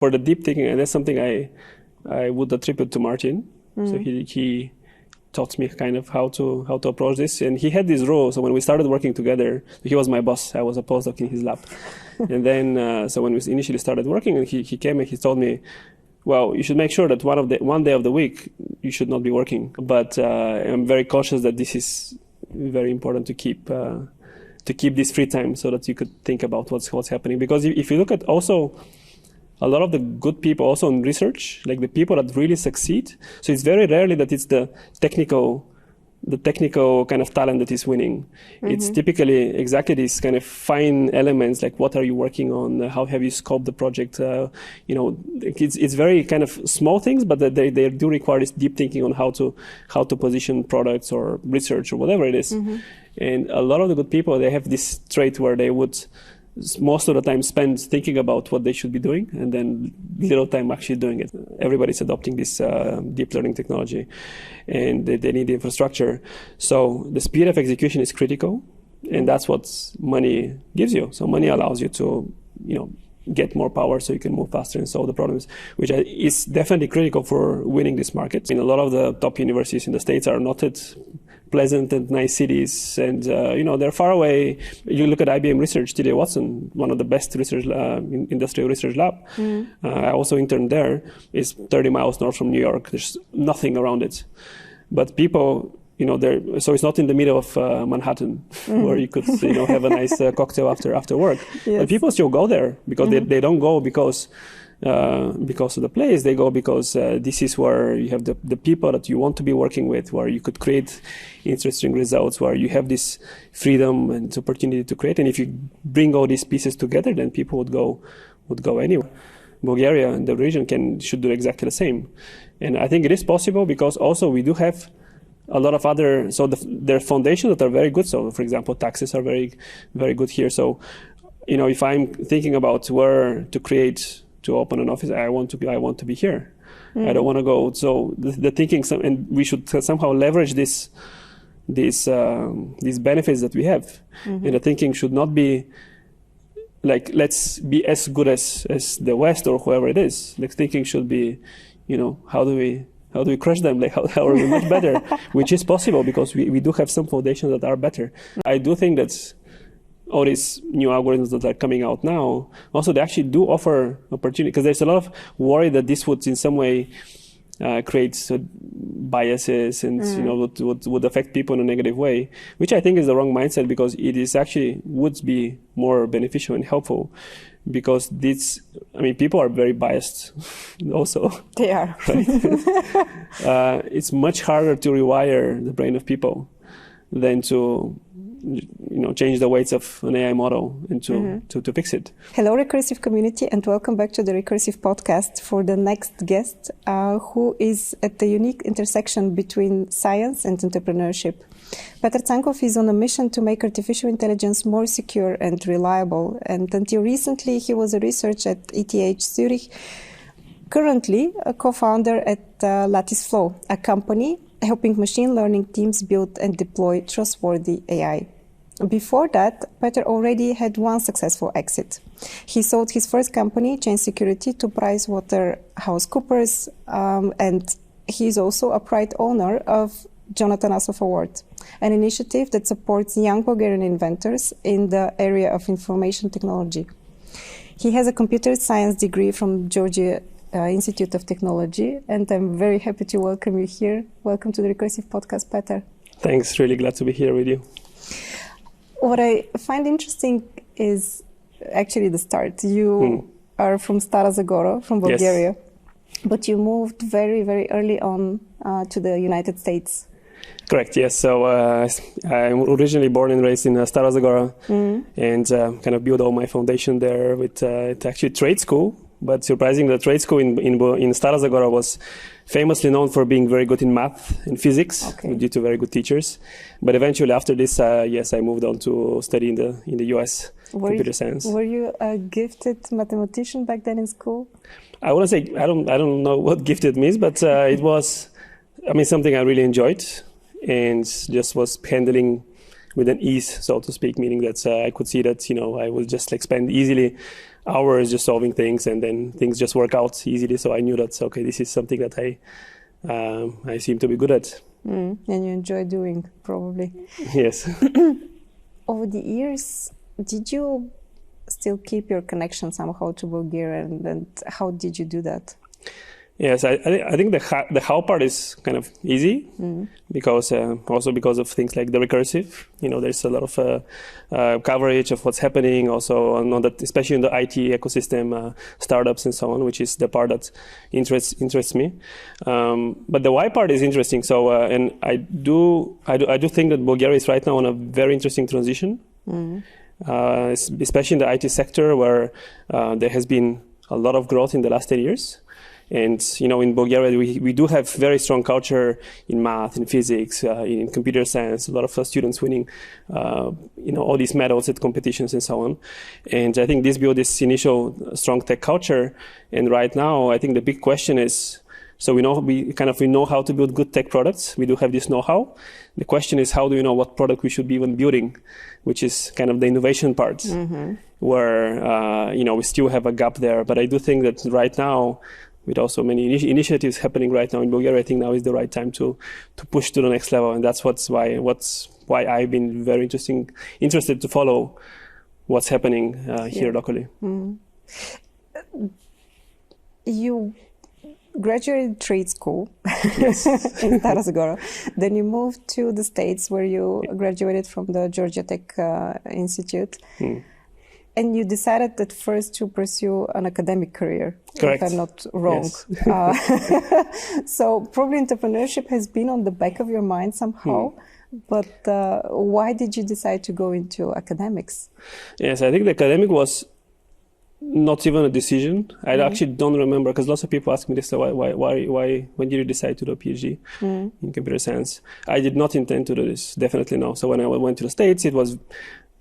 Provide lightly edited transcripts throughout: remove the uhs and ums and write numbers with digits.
For the deep thinking, and that's something I would attribute to Martin. So he taught me kind of how to approach this. And he had this rule. So when we started working together, he was my boss. I was a postdoc in his lab. And then, so when we initially started working, and he came and he told me, well, you should make sure that one day of the week, you should not be working. But I'm very cautious that this is very important to keep this free time so that you could think about what's happening. Because if you look at also a lot of the good people also in research, like the people that really succeed. So it's very rarely that it's the technical kind of talent that is winning. It's typically exactly these kind of fine elements, like what are you working on? How have you scoped the project? It's very kind of small things, but they do require this deep thinking on how to position products or research or whatever it is. And a lot of the good people, they have this trait where they would most of the time spend thinking about what they should be doing and then little time actually doing it. Everybody's adopting this deep learning technology and they need the infrastructure. So the speed of execution is critical and that's what money gives you. So money allows you to, get more power so you can move faster and solve the problems, which is definitely critical for winning this market. A lot of the top universities in the States are not pleasant and nice cities, and they're far away. You look at IBM Research, T.J. Watson, one of the best research industrial research lab. I also interned there. It's 30 miles north from New York. There's nothing around it, but people, so it's not in the middle of Manhattan where you could have a nice cocktail after work. Yes. But people still go there because they don't go because of the place. They go because this is where you have the people that you want to be working with, where you could create interesting results, where you have this freedom and opportunity to create. And if you bring all these pieces together, then people would go anywhere. Bulgaria and the region should do exactly the same. And I think it is possible because also we do have a lot of other, so there are foundations that are very good. So, for example, taxes are very, very good here. So, if I'm thinking about where to open an office, I want to be here. I don't want to go. So the thinking, and we should somehow leverage these benefits that we have. And the thinking should not be like, let's be as good as the West or whoever it is. Like thinking should be, how do we crush them? Like how are we much better? Which is possible because we do have some foundations that are better. I do think that all these new algorithms that are coming out now, also they actually do offer opportunity because there's a lot of worry that this would in some way create biases and would affect people in a negative way, which I think is the wrong mindset because it is actually would be more beneficial and helpful. Because people are very biased also. They are. Right? It's much harder to rewire the brain of people than to, change the weights of an AI model and to fix it. Hello, Recursive community, and welcome back to the Recursive podcast for the next guest, who is at the unique intersection between science and entrepreneurship. Petar Tsankov is on a mission to make artificial intelligence more secure and reliable, and until recently he was a researcher at ETH Zurich, currently a co-founder at LatticeFlow, a company helping machine learning teams build and deploy trustworthy AI. Before that, Petar already had one successful exit. He sold his first company, ChainSecurity, to PricewaterhouseCoopers, and he is also a proud owner of John Atanassov Award, an initiative that supports young Bulgarian inventors in the area of information technology. He has a computer science degree from Georgia Institute of Technology, and I'm very happy to welcome you here. Welcome to the Recursive podcast, Petar. Thanks, really glad to be here with you. What I find interesting is actually the start. You are from Stara Zagora, from Bulgaria, but you moved very, very early on to the United States. Correct, yes. So I'm originally born and raised in Stara Zagora and kind of built all my foundation there with actually trade school. But surprisingly, the trade school in Stara Zagora was famously known for being very good in math and physics due to very good teachers. But eventually after this, I moved on to study in the US, computer science. Were you a gifted mathematician back then in school? I wouldn't say, I don't know what gifted means, but it was, something I really enjoyed and just was handling with an ease, so to speak, meaning that I could see that, I would just spend easily hours just solving things, and then things just work out easily. So I knew that, okay, this is something that I seem to be good at. And you enjoy doing, probably. Yes. Over the years, did you still keep your connection somehow to Bulgaria, and how did you do that? Yes, I think the how part is kind of easy, because also because of things like the recursive. There's a lot of coverage of what's happening, also on that, especially in the IT ecosystem, startups and so on, which is the part that interests me. But the why part is interesting. So, and I do think that Bulgaria is right now on a very interesting transition, especially in the IT sector, where there has been a lot of growth in the last 10 years. And, in Bulgaria, we do have very strong culture in math, in physics, in computer science, a lot of students winning, all these medals at competitions and so on. And I think this built this initial strong tech culture. And right now, I think the big question is, so we know how to build good tech products. We do have this know-how. The question is, how do we know what product we should be even building, which is kind of the innovation part, where, we still have a gap there. But I do think that right now, with also many initiatives happening right now in Bulgaria, I think now is the right time to push to the next level, and that's why I've been very interested to follow what's happening here locally. You graduated trade school in Taras Gora. Then you moved to the States, where you graduated from the Georgia Tech Institute. And you decided at first to pursue an academic career, correct, if I'm not wrong. Yes. So probably entrepreneurship has been on the back of your mind somehow, but why did you decide to go into academics? Yes, I think the academic was not even a decision. I actually don't remember, because lots of people ask me this, why, when did you decide to do a PhD in computer science? I did not intend to do this, definitely no. So when I went to the States, it was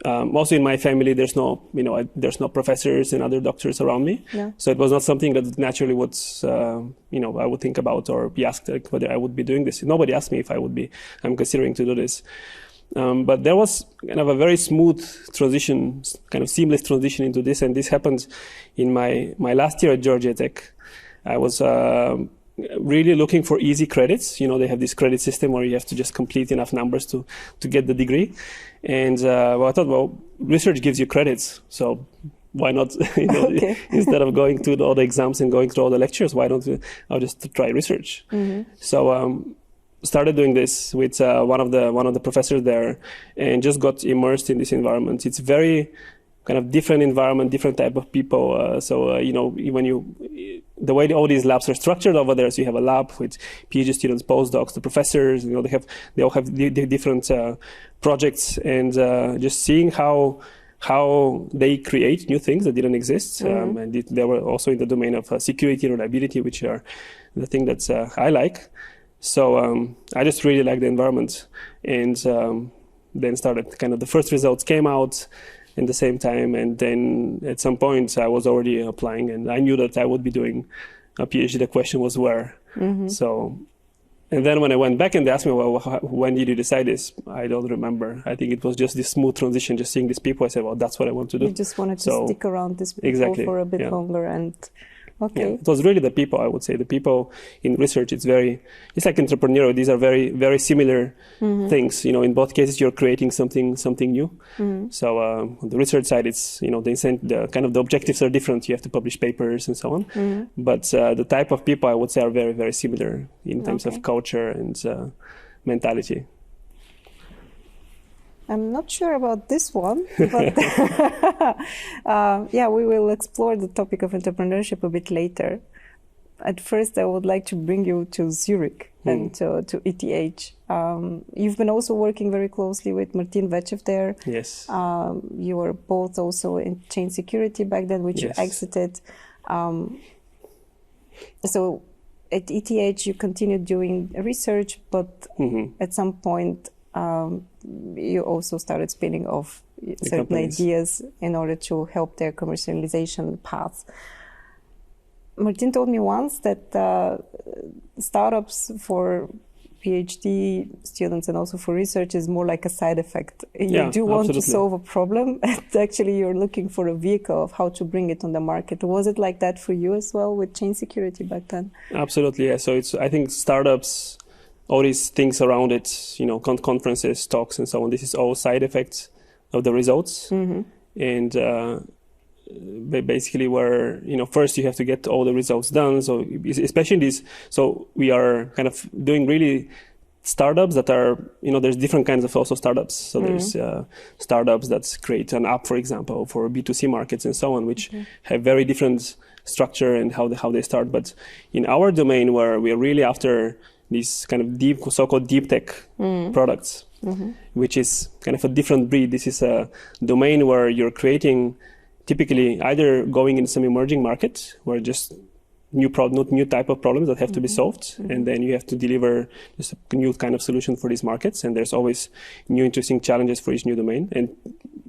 also in my family, there's no professors and other doctors around me. Yeah. So it was not something that naturally would, I would think about or be asked whether I would be doing this. Nobody asked me if I'm considering to do this. But there was kind of a very smooth transition, kind of seamless transition into this. And this happened in my last year at Georgia Tech. I was really looking for easy credits. They have this credit system where you have to just complete enough numbers to get the degree. And I thought, research gives you credits, so why not? Instead of going through all the exams and going through all the lectures, why don't I'll just try research? So started doing this with one of the professors there, and just got immersed in this environment. It's very kind of different environment, different type of people. The way all these labs are structured over there, so you have a lab with PhD students, postdocs, the professors. They all have different projects, and just seeing how they create new things that didn't exist. And they were also in the domain of security and reliability, which are the thing that I like. So I just really like the environment, and then started kind of the first results came out at the same time, and then at some point I was already applying, and I knew that I would be doing a PhD. The question was where. So, and then when I went back and they asked me, well, when did you decide this? I don't remember. I think it was just this smooth transition, just seeing these people. I said, well, that's what I want to do. You just wanted to stick around these people for a bit longer, and it was really the people, I would say. The people in research, it's like entrepreneurial. These are very, very similar things. In both cases, you're creating something new. So on the research side, it's, the objectives are different. You have to publish papers and so on. But the type of people, I would say, are very, very similar in terms of culture and mentality. I'm not sure about this one, but we will explore the topic of entrepreneurship a bit later. At first, I would like to bring you to Zurich and to ETH. You've been also working very closely with Martin Vecev there. Yes. You were both also in ChainSecurity back then, which you exited. So at ETH, you continued doing research, but at some point, you also started spinning off certain ideas in order to help their commercialization path. Martin told me once that startups for PhD students and also for research is more like a side effect. You do want to solve a problem, and actually you're looking for a vehicle of how to bring it on the market. Was it like that for you as well with ChainSecurity back then? Absolutely, yeah. So I think startups, all these things around it, conferences, talks, and so on. This is all side effects of the results, and basically where first you have to get all the results done. So especially in this, so we are kind of doing really startups that are there's different kinds of also startups. So there's startups that create an app, for example, for B2C markets and so on, which have very different structure and how they start. But in our domain, where we are really after these kind of so-called deep tech products, which is kind of a different breed. This is a domain where you're creating typically either going in some emerging market where just new type of problems that have to be solved, and then you have to deliver just a new kind of solution for these markets. And there's always new interesting challenges for each new domain. And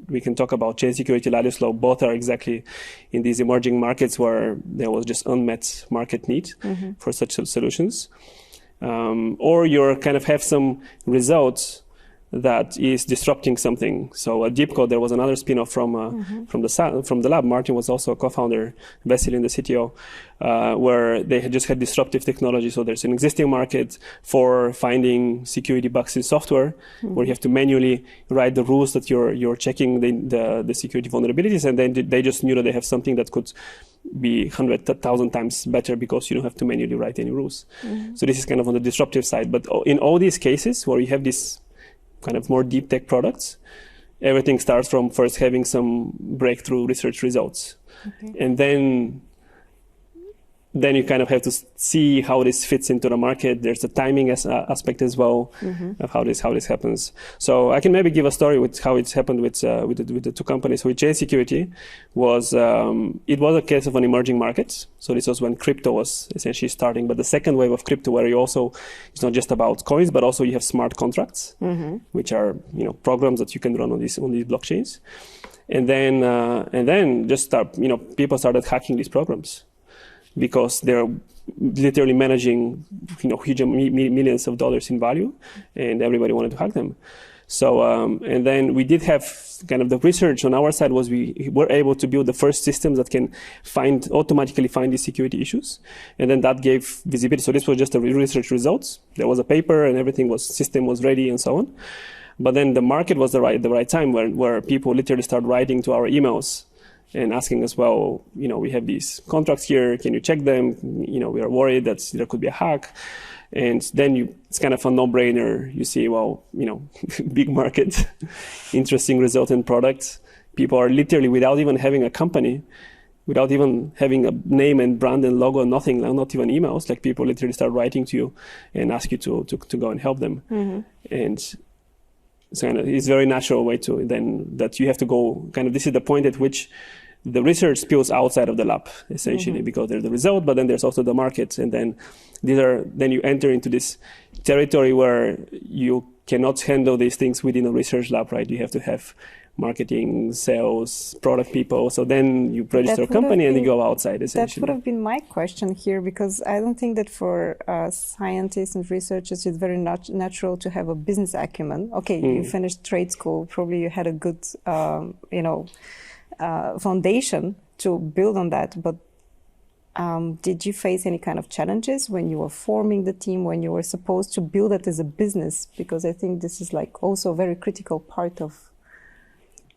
we can talk about ChainSecurity, LatticeFlow. Both are exactly in these emerging markets where there was just unmet market need for such solutions. Or you kind of have some results that is disrupting something. So at Deep Code, there was another spin-off from the lab. Martin was also a co-founder, Vasilin, the CTO, where they had just had disruptive technology. So there's an existing market for finding security bugs in software, where you have to manually write the rules that you're checking the security vulnerabilities, and then they just knew that they have something that could be 100,000 times better because you don't have to manually write any rules. So this is kind of on the disruptive side. But in all these cases where you have this kind of more deep tech products, everything starts from first having some breakthrough research results. And then you kind of have to see how this fits into the market. There's a timing aspect as well of how this happens. So I can maybe give a story with how it's happened with the two companies. So with ChainSecurity was it was a case of an emerging market. So this was when crypto was essentially starting. But the second wave of crypto, where it's not just about coins, but also you have smart contracts, which are programs that you can run on these blockchains. And then just people started hacking these programs, because they're literally managing, huge millions of dollars in value, and everybody wanted to hack them. So, and then we did have kind of the research on our side was we were able to build the first systems that can automatically find these security issues. And then that gave visibility. So this was just the research results. There was a paper and system was ready and so on. But then the market was the right time where people literally started writing to our emails and asking us, well, we have these contracts here. Can you check them? We are worried that there could be a hack. And then it's kind of a no-brainer. You see, well, big market, interesting result in products. People are literally, without even having a company, without even having a name and brand and logo, nothing, not even emails, like people literally start writing to you and ask you to go and help them. And so it's a very natural way to then that you have to go this is the point at which the research spills outside of the lab, essentially, because there's the result, but then there's also the market. And then then you enter into this territory where you cannot handle these things within a research lab, right? You have to have marketing, sales, product people. So then you register a company and you go outside, essentially. That would have been my question here, because I don't think that for scientists and researchers, it's very natural to have a business acumen. Okay, you finished trade school, probably you had a good, foundation to build on that. But did you face any kind of challenges when you were forming the team, when you were supposed to build it as a business? Because I think this is also a very critical part of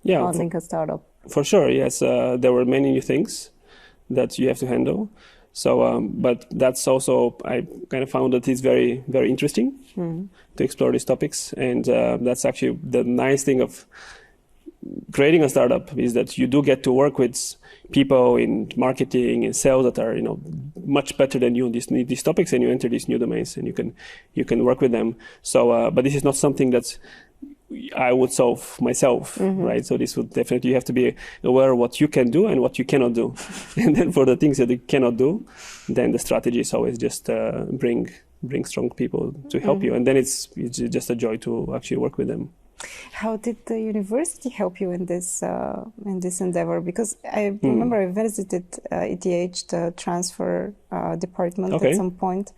founding a startup. For sure, yes. There were many new things that you have to handle. So, but that's also, I kind of found that it's very, very interesting to explore these topics. And that's actually the nice thing of creating a startup, is that you do get to work with people in marketing and sales that are much better than you in these topics, and you enter these new domains and you can work with them. So but this is not something that I would solve myself, right? So this would definitely, you have to be aware of what you can do and what you cannot do. And then for the things that you cannot do, then the strategy is always just bring strong people to help you, and then it's just a joy to actually work with them. How did the university help you in this endeavor? Because I remember I visited ETH, the transfer department, at some point,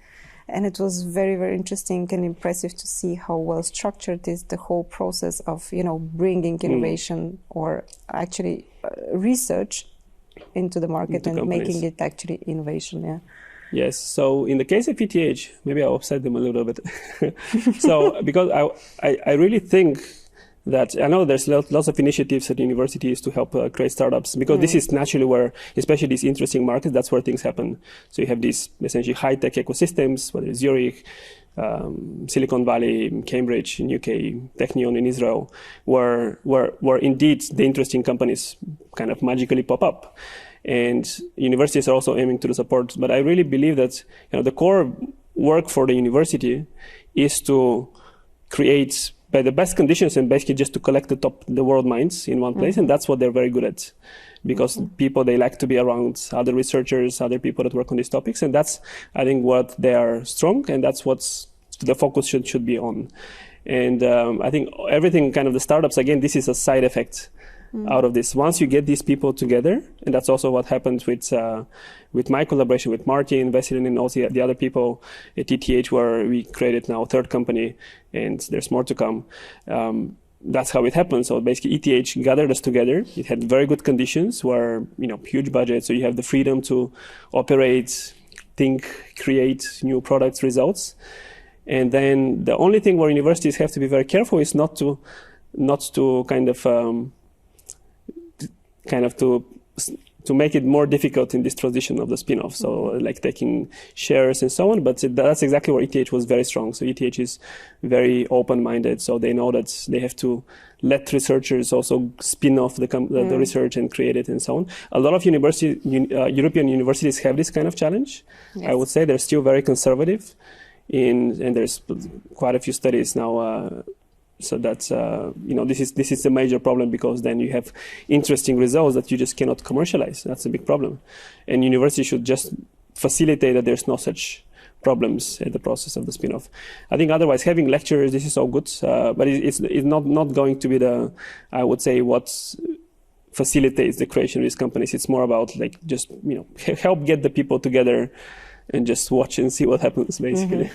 And it was very, very interesting and impressive to see how well structured is the whole process of, bringing innovation or actually research into the market and making it actually innovation. Yeah. Yes. So in the case of ETH, maybe I'll upset them a little bit. So because I really think that I know there's lots of initiatives at universities to help create startups, because this is naturally where, especially these interesting markets, that's where things happen. So you have these essentially high-tech ecosystems, whether it's Zurich, Silicon Valley, Cambridge in UK, Technion in Israel, where indeed the interesting companies kind of magically pop up. And universities are also aiming to support. But I really believe that the core work for the university is to create by the best conditions and basically just to collect the world minds in one place. And that's what they're very good at, because people, they like to be around other researchers, other people that work on these topics. And that's, I think, what they are strong, and that's what's the focus should be on. And I think everything kind of the startups, again, this is a side effect out of this. Once you get these people together, and that's also what happened with my collaboration with Martin, Veselin, and also the other people at ETH, where we created now a third company, and there's more to come. That's how it happened. So basically ETH gathered us together. It had very good conditions where, huge budget. So you have the freedom to operate, think, create new products, results. And then the only thing where universities have to be very careful is not to to make it more difficult in this transition of the spin-off. So like taking shares and so on, but that's exactly where ETH was very strong. So ETH is very open-minded. So they know that they have to let researchers also spin off the research and create it and so on. A lot of European universities have this kind of challenge. Yes. I would say they're still very conservative and there's quite a few studies now. So that's, this is a major problem, because then you have interesting results that you just cannot commercialize. That's a big problem. And university should just facilitate that there's no such problems in the process of the spin-off. I think otherwise having lectures, this is all good, but it's not going to be I would say, what facilitates the creation of these companies. It's more about just, help get the people together and just watch and see what happens, basically.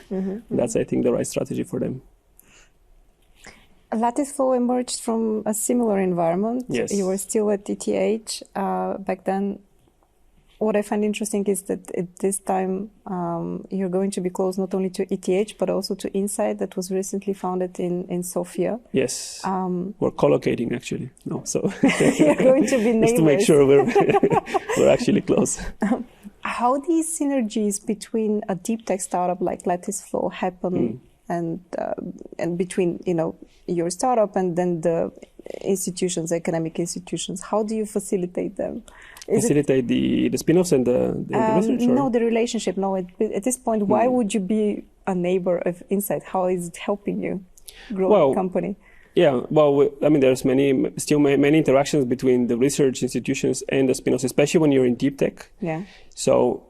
That's, I think, the right strategy for them. LatticeFlow emerged from a similar environment. Yes. You were still at ETH back then. What I find interesting is that at this time you're going to be close not only to ETH but also to INSAIT, that was recently founded in Sofia. Yes. We're collocating actually. No, so you're going to be neighbors. Just to make sure we're actually close. How these synergies between a deep tech startup like LatticeFlow happen? And between your startup and then the institutions, academic institutions, how do you facilitate them? Facilitate the spin-offs and the research? No, the relationship. No, at this point, why would you be a neighbor of INSAIT? How is it helping you grow a company? Yeah, well, there's many interactions between the research institutions and the spin-offs, especially when you're in deep tech. Yeah. So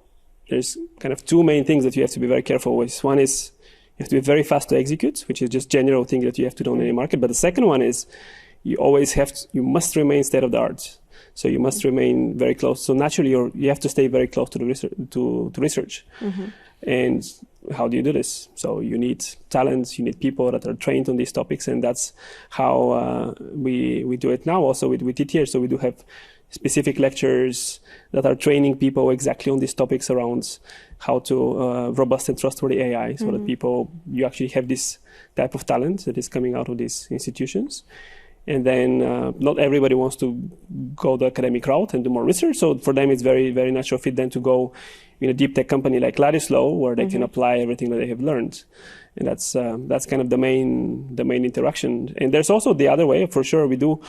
there's kind of two main things that you have to be very careful with. One is you have to be very fast to execute, which is just general thing that you have to do in any market. But the second one is you must remain state of the art. So you must remain very close. So naturally, you have to stay very close to the research. And how do you do this? So you need talents, you need people that are trained on these topics, and that's how we do it now. Also with ETH, so we do have specific lectures that are training people exactly on these topics around how to robust and trustworthy AI, so that you actually have this type of talent that is coming out of these institutions. And then not everybody wants to go the academic route and do more research. So for them, it's very, very natural fit then to go in a deep tech company like LatticeFlow, where they can apply everything that they have learned. And that's kind of the main interaction. And there's also the other way, for sure. We do,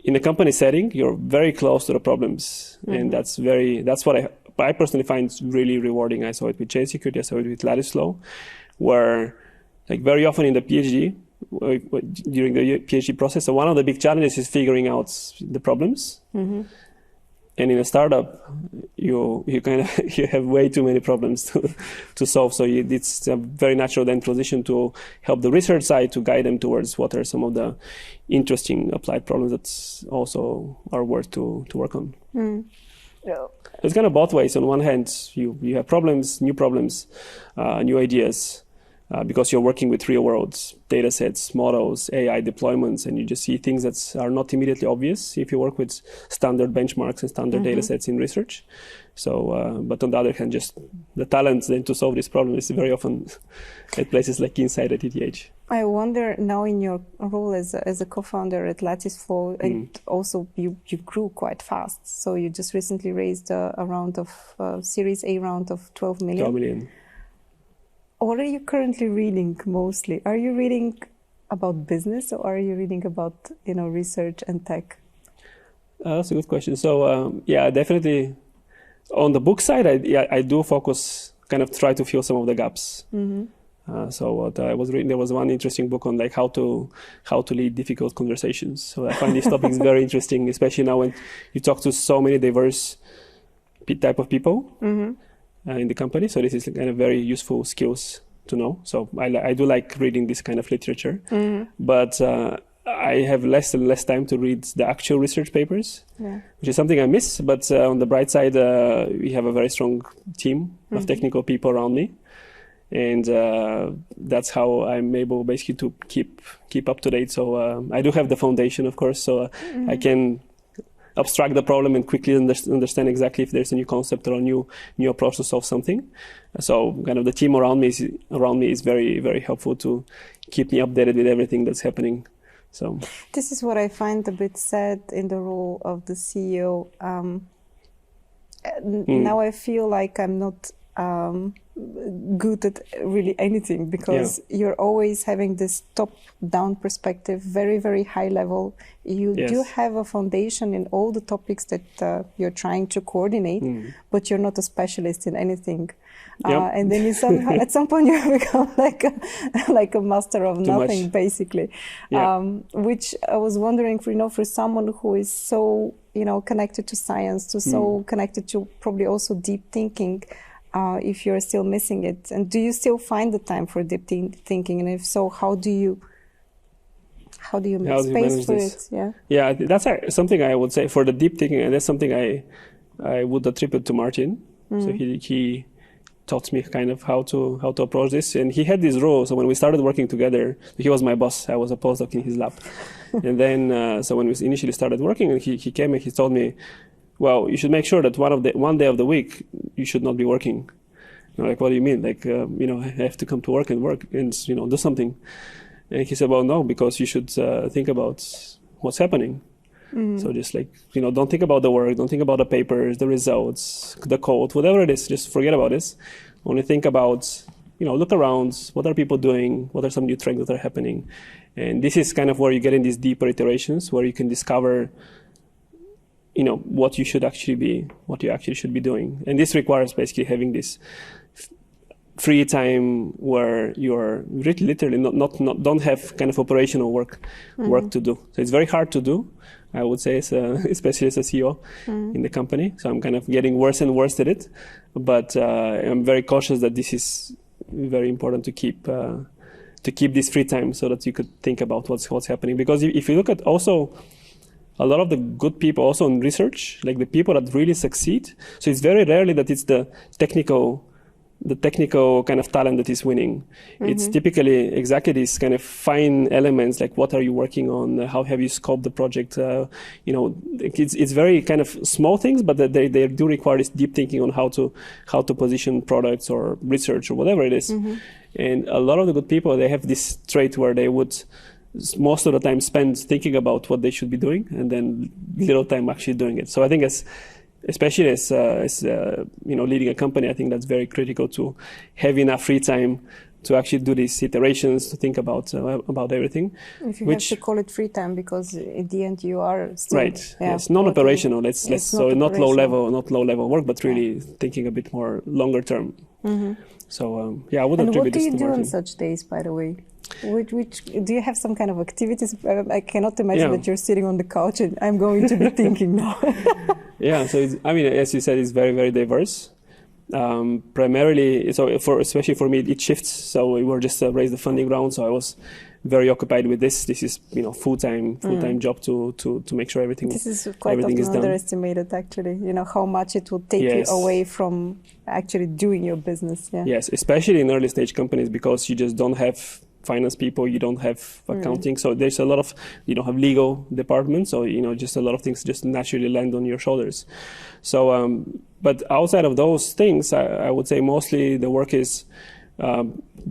in a company setting, you're very close to the problems. And that's what I personally find really rewarding. I saw it with ChainSecurity, I saw it with LatticeFlow, where very often in the PhD, during the PhD process, so one of the big challenges is figuring out the problems. And in a startup, you have way too many problems to solve. So it's a very natural then transition to help the research side to guide them towards what are some of the interesting applied problems that also are worth to work on. It's kind of both ways. On one hand, you have problems, new ideas, because you're working with real world data sets, models, AI deployments, and you just see things that are not immediately obvious if you work with standard benchmarks and standard data sets in research. So, but on the other hand, just the talent then to solve this problem is very often at places like INSAIT at ETH. I wonder now in your role as a co-founder at LatticeFlow, and also you grew quite fast. So you just recently raised a round of Series A round of 12 million. 12 million. What are you currently reading mostly? Are you reading about business or are you reading about research and tech? That's a good question. So yeah, definitely on the book side, I do focus, kind of try to fill some of the gaps. So what I was reading, there was one interesting book on like how to lead difficult conversations. So I find these topics very interesting, especially now when you talk to so many diverse type of people in the company. So this is kind of very useful skills to know. So I do like reading this kind of literature, but I have less and less time to read the actual research papers, which is something I miss. But on the bright side, we have a very strong team of technical people around me. And that's how I'm able basically to keep up to date. So I do have the foundation, of course, so I can abstract the problem and quickly understand exactly if there's a new concept or a new approach to solve something. So kind of the team around me is very, very helpful to keep me updated with everything that's happening. So this is what I find a bit sad in the role of the CEO. Now I feel like I'm not good at really anything because you're always having this top-down perspective, very, very high level. You do have a foundation in all the topics that you're trying to coordinate, but you're not a specialist in anything. And then at some point you become like a master of nothing, basically. Which I was wondering, for someone who is so connected to science, so connected to probably also deep thinking. If you're still missing it, and do you still find the time for deep thinking, and if so, how do you make space for it? Yeah, that's something I would say for the deep thinking, and that's something I would attribute to Martin. So he taught me kind of how to approach this, and he had this role. So when we started working together, he was my boss. I was a postdoc in his lab, and then so when we initially started working, and he came and he told me, well, you should make sure that one day of the week you should not be working. Like, what do you mean? Like, I have to come to work and do something. And he said, well, no, because you should think about what's happening. So just like, don't think about the work, don't think about the papers, the results, the code, whatever it is, just forget about this. Only think about, look around, what are people doing? What are some new trends that are happening? And this is kind of where you get in these deeper iterations where you can discover what you should actually be doing. And this requires basically having this free time where you're literally not don't have kind of operational work to do. So it's very hard to do, I would say, especially as a CEO in the company. So I'm kind of getting worse and worse at it. But I'm very cautious that this is very important to keep this free time so that you could think about what's happening. Because if you look at also a lot of the good people also in research, like the people that really succeed. So it's very rarely that it's the technical kind of talent that is winning. It's typically exactly these kind of fine elements, like what are you working on? How have you scoped the project? It's very kind of small things, but they do require this deep thinking on how to position products or research or whatever it is. And a lot of the good people, they have this trait where they would most of the time spend thinking about what they should be doing and then little time actually doing it. So I think especially as leading a company, I think that's very critical to have enough free time to actually do these iterations, to think about everything. If you have to call it free time, because at the end you are still Yes, non-operational. So not low level work, but really thinking a bit more longer term. So I would attribute this to Martin. And what do you do on such days, by the way? Which do you have some kind of activities? I cannot imagine that you're sitting on the couch and I'm going to be thinking now. So as you said, it's very, very diverse. Primarily, so especially for me, it shifts. So we were just raised the funding round, so I was very occupied with this. This is full-time job to make sure everything. This is quite often underestimated, actually. How much it will take you away from actually doing your business. Yeah. Yes, especially in early stage companies, because you just don't have finance people, you don't have accounting, so there's a lot of, you don't have legal department, so just a lot of things just naturally land on your shoulders. So but outside of those things, I would say mostly the work is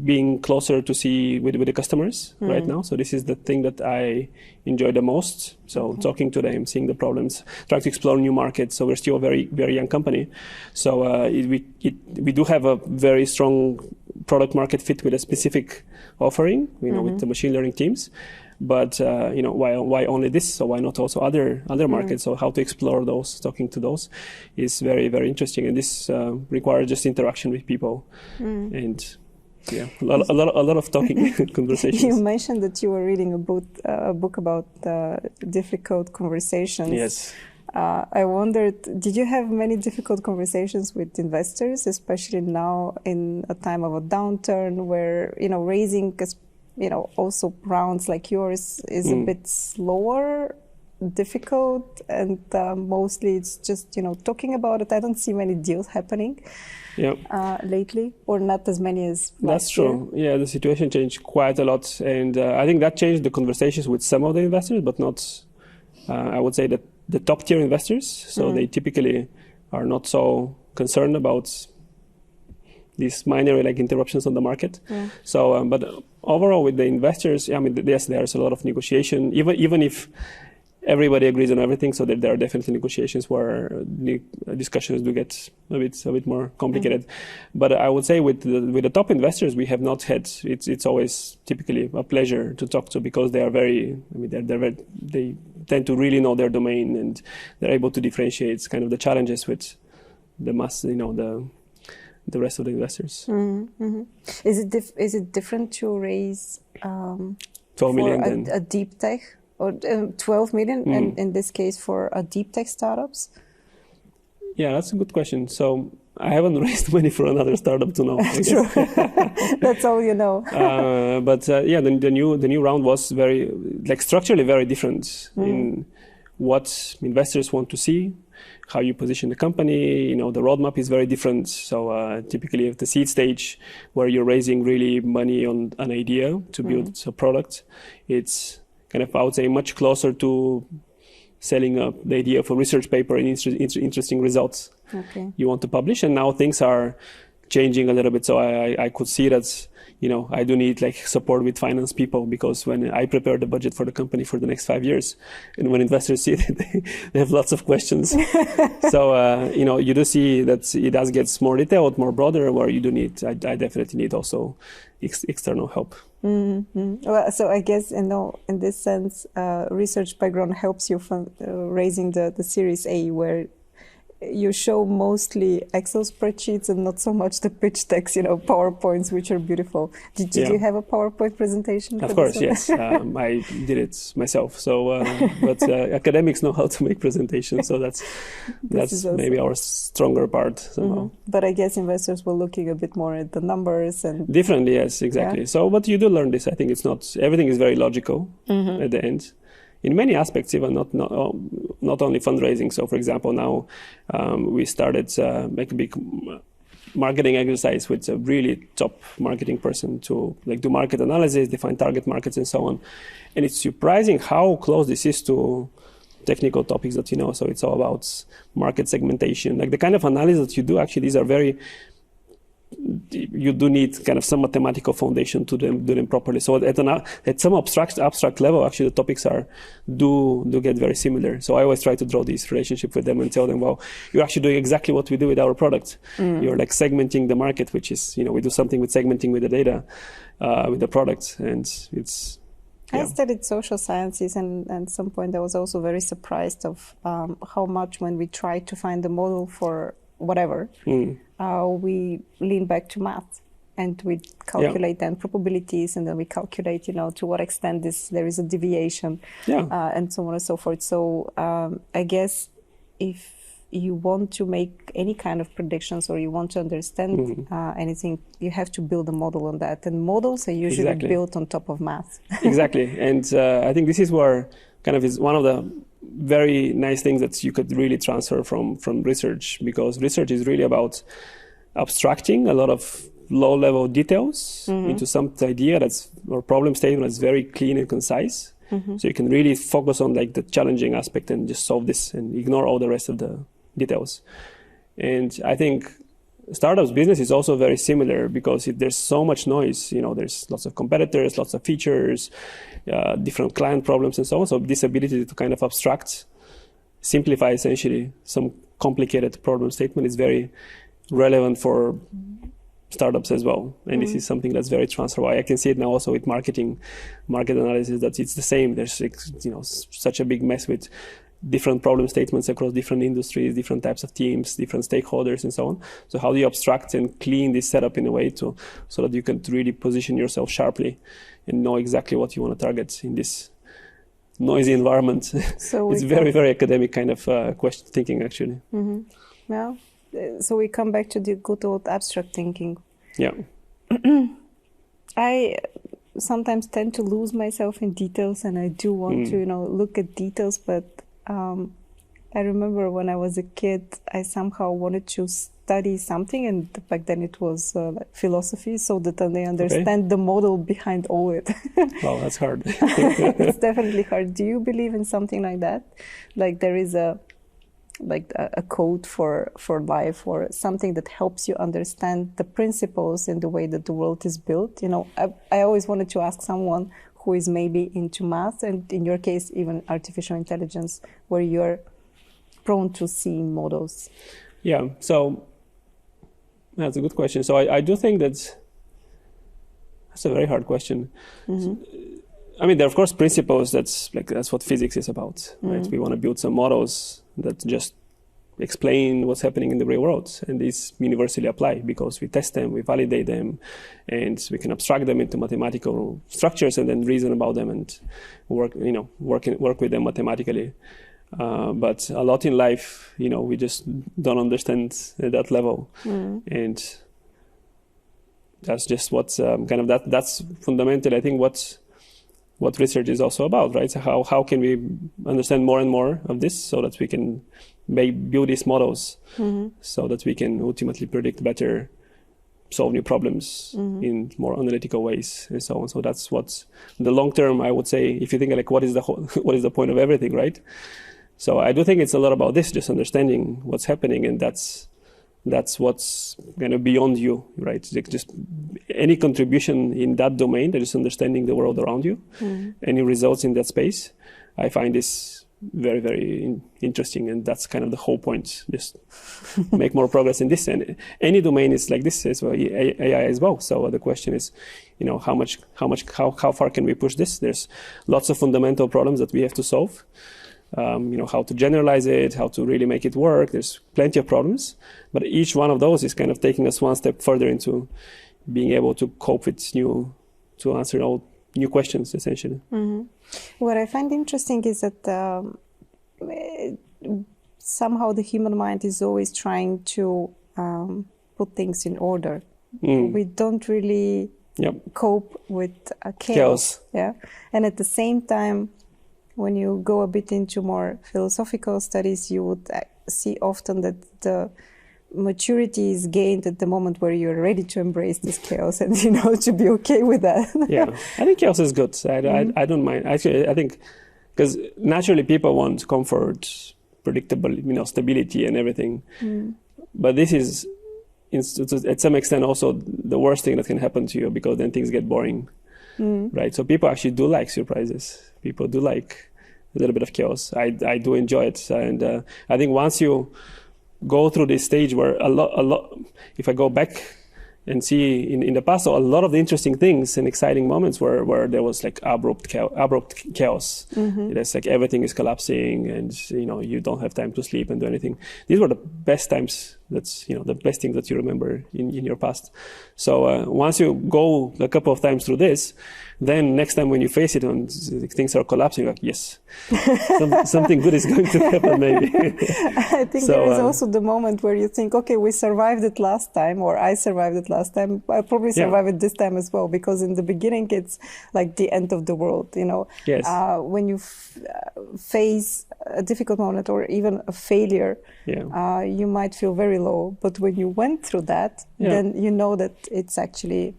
being closer to see with the customers right now. So this is the thing that I enjoy the most. So talking to them, seeing the problems, trying to explore new markets. So we're still a very, very young company. So we do have a very strong product market fit with a specific offering, with the machine learning teams. But why only this? So why not also other markets? So how to explore those, talking to those, is very, very interesting. And this requires just interaction with people, and a lot of talking conversations. You mentioned that you were reading a book about difficult conversations. Yes. I wondered, did you have many difficult conversations with investors, especially now in a time of a downturn where raising also rounds like yours is a bit slower, difficult, and mostly it's just, talking about it. I don't see many deals happening lately, or not as many as last That's true. year. Yeah, the situation changed quite a lot. And I think that changed the conversations with some of the investors, but not, I would say that the top tier investors. So they typically are not so concerned about these minor interruptions on the market. So, but overall with the investors, yes, there's a lot of negotiation, even if everybody agrees on everything. So there are definitely negotiations where discussions do get a bit more complicated. But I would say with the top investors, we have not had. It's always typically a pleasure to talk to, because they are very. They tend to really know their domain, and they're able to differentiate kind of the challenges with the mass. The rest of the investors. Is it different to raise 12 million for a deep tech, or 12 million, and in this case for a deep tech startups? Yeah, that's a good question. So I haven't raised money for another startup to know. True. That's all you know. But the new round was very structurally very different in what investors want to see, how you position the company. The roadmap is very different. So typically at the seed stage, where you're raising really money on an idea to build a product, it's kind of, I would say, much closer to selling the idea of a research paper and interesting results you want to publish. And now things are changing a little bit. So I could see that, I do need support with finance people, because when I prepare the budget for the company for the next 5 years, and when investors see it, they have lots of questions. So, you do see that it does get more detailed, more broader, where you do need, I definitely need also external help. Well, so I guess, in this sense, research background helps you raising the Series A, where you show mostly Excel spreadsheets and not so much the pitch decks, PowerPoints, which are beautiful. Did you have a PowerPoint presentation? Of course, yes. I did it myself. So, but academics know how to make presentations, so that's maybe our stronger part somehow. But I guess investors were looking a bit more at the numbers and differently. Yes, exactly. Yeah. So, but you do learn this. I think it's not everything is very logical at the end. In many aspects, even not only fundraising. So, for example, now we started make a big marketing exercise with a really top marketing person to do market analysis, define target markets, and so on. And it's surprising how close this is to technical topics that you know. So it's all about market segmentation, the kind of analysis that you do. Actually, these are very. You do need kind of some mathematical foundation to do them properly. So at some abstract level, actually the topics do get very similar. So I always try to draw this relationship with them and tell them, well, you're actually doing exactly what we do with our product. You're segmenting the market, which is, we do something with segmenting with the data, with the product, and it's. I studied social sciences, and at some point I was also very surprised of how much, when we tried to find the model for whatever, we lean back to math, and we calculate then probabilities, and then we calculate, to what extent there is a deviation, and so on and so forth. So I guess if you want to make any kind of predictions or you want to understand anything, you have to build a model on that. And models are usually built on top of math. Exactly. And I think this is where kind of is one of the very nice things that you could really transfer from research, because research is really about abstracting a lot of low-level details into some idea or problem statement that's very clean and concise. So you can really focus on like the challenging aspect and just solve this and ignore all the rest of the details. And I think startups business is also very similar, because there's so much noise, there's lots of competitors, lots of features, different client problems and so on. So this ability to kind of abstract, simplify essentially some complicated problem statement is very relevant for startups as well. And this is something that's very transferable. I can see it now also with market analysis, that it's the same. There's such a big mess with different problem statements across different industries, different types of teams, different stakeholders and so on. So how do you abstract and clean this setup in a way so that you can really position yourself sharply and know exactly what you want to target in this noisy environment? So it's very, very academic kind of question thinking, actually. Yeah. So we come back to the good old abstract thinking. Yeah. I sometimes tend to lose myself in details, and I do want to, look at details. But I remember when I was a kid, I somehow wanted to study something, and back then it was like philosophy, so that I understand the model behind all it. Wow, that's hard. It's definitely hard. Do you believe in something like that? Like there is a code for life, or something that helps you understand the principles in the way that the world is built. I always wanted to ask someone who is maybe into math, and in your case, even artificial intelligence, where you're prone to seeing models. Yeah, so that's a good question. So I do think that's a very hard question. I mean, there are of course principles. That's what physics is about, right? We want to build some models that just explain what's happening in the real world, and these universally apply because we test them, we validate them, and we can abstract them into mathematical structures and then reason about them and work with them mathematically. But a lot in life, we just don't understand at that level, and that's just what's that's fundamental. I think what research is also about, right? So how can we understand more and more of this so that we can build these models so that we can ultimately predict better, solve new problems in more analytical ways and so on. So that's what's the long term, I would say, if you think like what is the point of everything, right? So I do think it's a lot about this, just understanding what's happening, and that's what's kind of beyond you, right? Just any contribution in that domain, that is understanding the world around you, any results in that space, I find this very, very interesting, and that's kind of the whole point. Just make more progress in this, and any domain is like this as well, AI as well. So the question is, how far can we push this? There's lots of fundamental problems that we have to solve. How to generalize it, how to really make it work. There's plenty of problems, but each one of those is kind of taking us one step further into being able to cope with to answer all new questions, essentially. What I find interesting is that somehow the human mind is always trying to put things in order. We don't really cope with chaos. Yeah, and at the same time, when you go a bit into more philosophical studies, you would see often that the maturity is gained at the moment where you're ready to embrace this chaos and, to be okay with that. Yeah, I think chaos is good. I don't mind. Actually, I think because naturally people want comfort, predictable, stability and everything. But this is, at some extent, also the worst thing that can happen to you, because then things get boring. Right, so people actually do like surprises. People do like a little bit of chaos. I do enjoy it, and I think once you go through this stage where a lot. If I go back and see in the past, so a lot of the interesting things and exciting moments where there was like abrupt chaos. It's like everything is collapsing, and you don't have time to sleep and do anything. These were the best times that's the best thing that you remember in your past. So once you go a couple of times through this, then next time when you face it and things are collapsing, you're like, yes, something good is going to happen maybe. I think there is also the moment where you think, okay, we survived it last time, or I survived it last time. I'll probably survive it this time as well, because in the beginning it's like the end of the world, Yes. When you face a difficult moment or even a failure, you might feel very low. But when you went through that, then you know that it's actually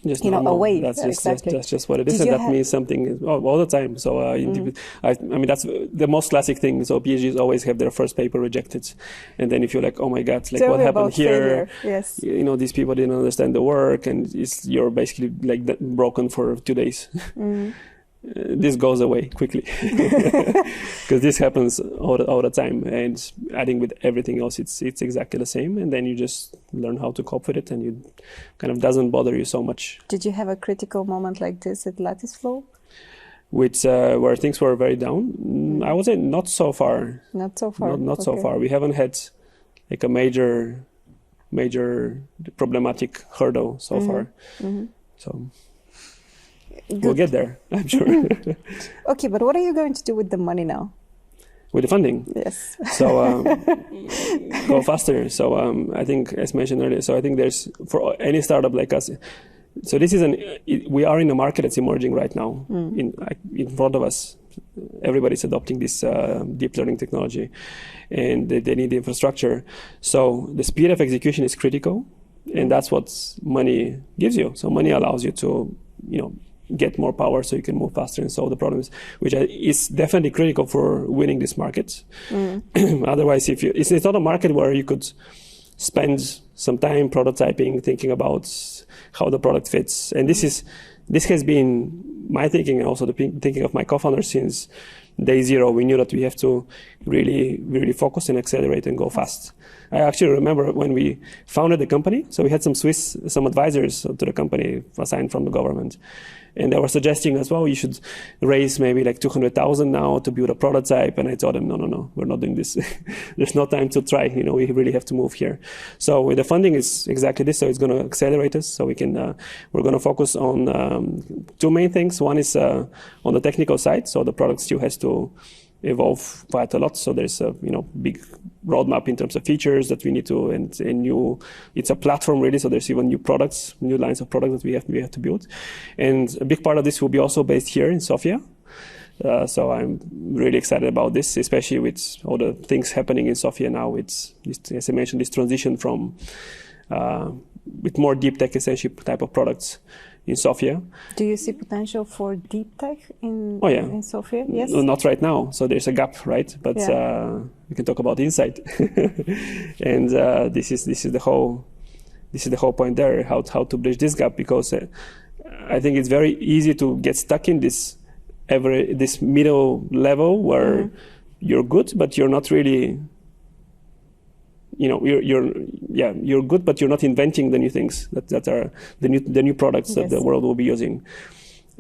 just a wave. That's just what it is, and that means something all the time. So I mean, that's the most classic thing. So PhDs always have their first paper rejected, and then if you're like, oh my God, like what happened here? Yes. These people didn't understand the work, and you're basically like broken for 2 days. This goes away quickly because this happens all the time, and I think with everything else it's exactly the same, and then you just learn how to cope with it, and you kind of doesn't bother you so much. Did you have a critical moment like this at LatticeFlow? Where things were very down? I would say not so far. Not so far. Not so far. We haven't had like a major problematic hurdle so far. So good. We'll get there, I'm sure. Okay, but what are you going to do with the money now? With the funding? Yes. So go faster. So I think, as mentioned earlier, so I think there's, for any startup like us, so this is we are in a market that's emerging right now in front of us. Everybody's adopting this deep learning technology, and they need the infrastructure. So the speed of execution is critical, and that's what money gives you. So money allows you to, get more power so you can move faster and solve the problems, which is definitely critical for winning this market. Otherwise, it's not a market where you could spend some time prototyping, thinking about how the product fits. And this has been my thinking, and also the thinking of my co-founders since day zero. We knew that we have to really, really focus and accelerate and go fast. I actually remember when we founded the company, so we had some advisors to the company assigned from the government. And they were suggesting as well, you should raise maybe like 200,000 now to build a prototype. And I told them, no, we're not doing this. There's no time to try. We really have to move here. So with the funding is exactly this. So it's going to accelerate us. So we're going to focus on two main things. One is on the technical side. So the product still has to evolve quite a lot. So there's a big roadmap in terms of features that we need to, and it's a platform really. So there's even new lines of products that we have to build. And a big part of this will be also based here in Sofia. So I'm really excited about this, especially with all the things happening in Sofia now. It's, as I mentioned, this transition from with more deep tech essentially type of products in Sofia. Do you see potential for deep tech in Sofia? Yes. Not right now. So there's a gap, right? But we can talk about INSAIT. And this is the whole point there. How to bridge this gap, because I think it's very easy to get stuck in this middle level where you're good, but you're not really. You're good, but you're not inventing the new things that are the new products that the world will be using,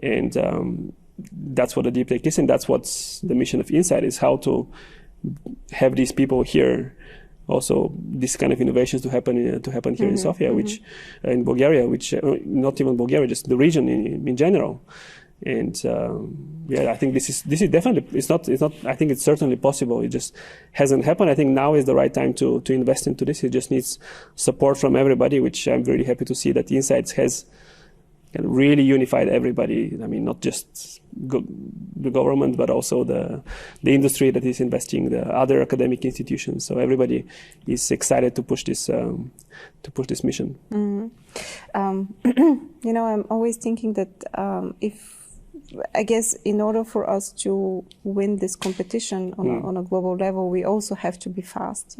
and that's what the deep tech is, and that's what's the mission of INSAIT, is how to have these people here, also these kind of innovations to happen here in Sofia, which in Bulgaria, which not even Bulgaria, just the region in general. And I think this is definitely, it's not. I think it's certainly possible. It just hasn't happened. I think now is the right time to invest into this. It just needs support from everybody, which I'm very happy to see that INSAIT has really unified everybody. I mean, not just the government, but also the industry that is investing, the other academic institutions. So everybody is excited to push this mission. I'm always thinking that I guess in order for us to win this competition on a global level, we also have to be fast,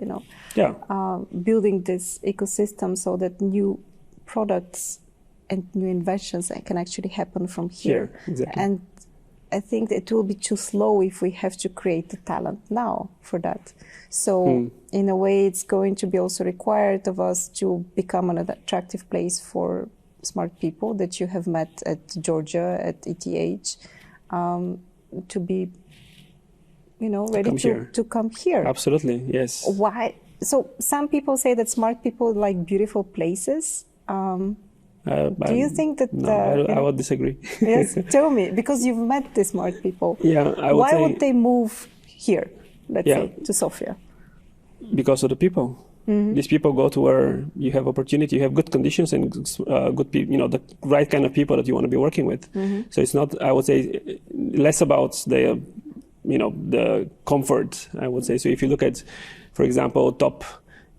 building this ecosystem so that new products and new inventions can actually happen from here. Exactly. And I think it will be too slow if we have to create the talent now for that. So in a way, it's going to be also required of us to become an attractive place for smart people that you have met at Georgia, at ETH, to be, ready to come here. Absolutely, yes. Why? So some people say that smart people like beautiful places. Do you think that... No, I would disagree. Yes, tell me, because you've met the smart people. Yeah, Why would they move here, let's say, to Sofia? Because of the people. These people go to where you have opportunity, you have good conditions and good people, the right kind of people that you want to be working with. So it's not, I would say, less about the comfort, I would say. So if you look at, for example, top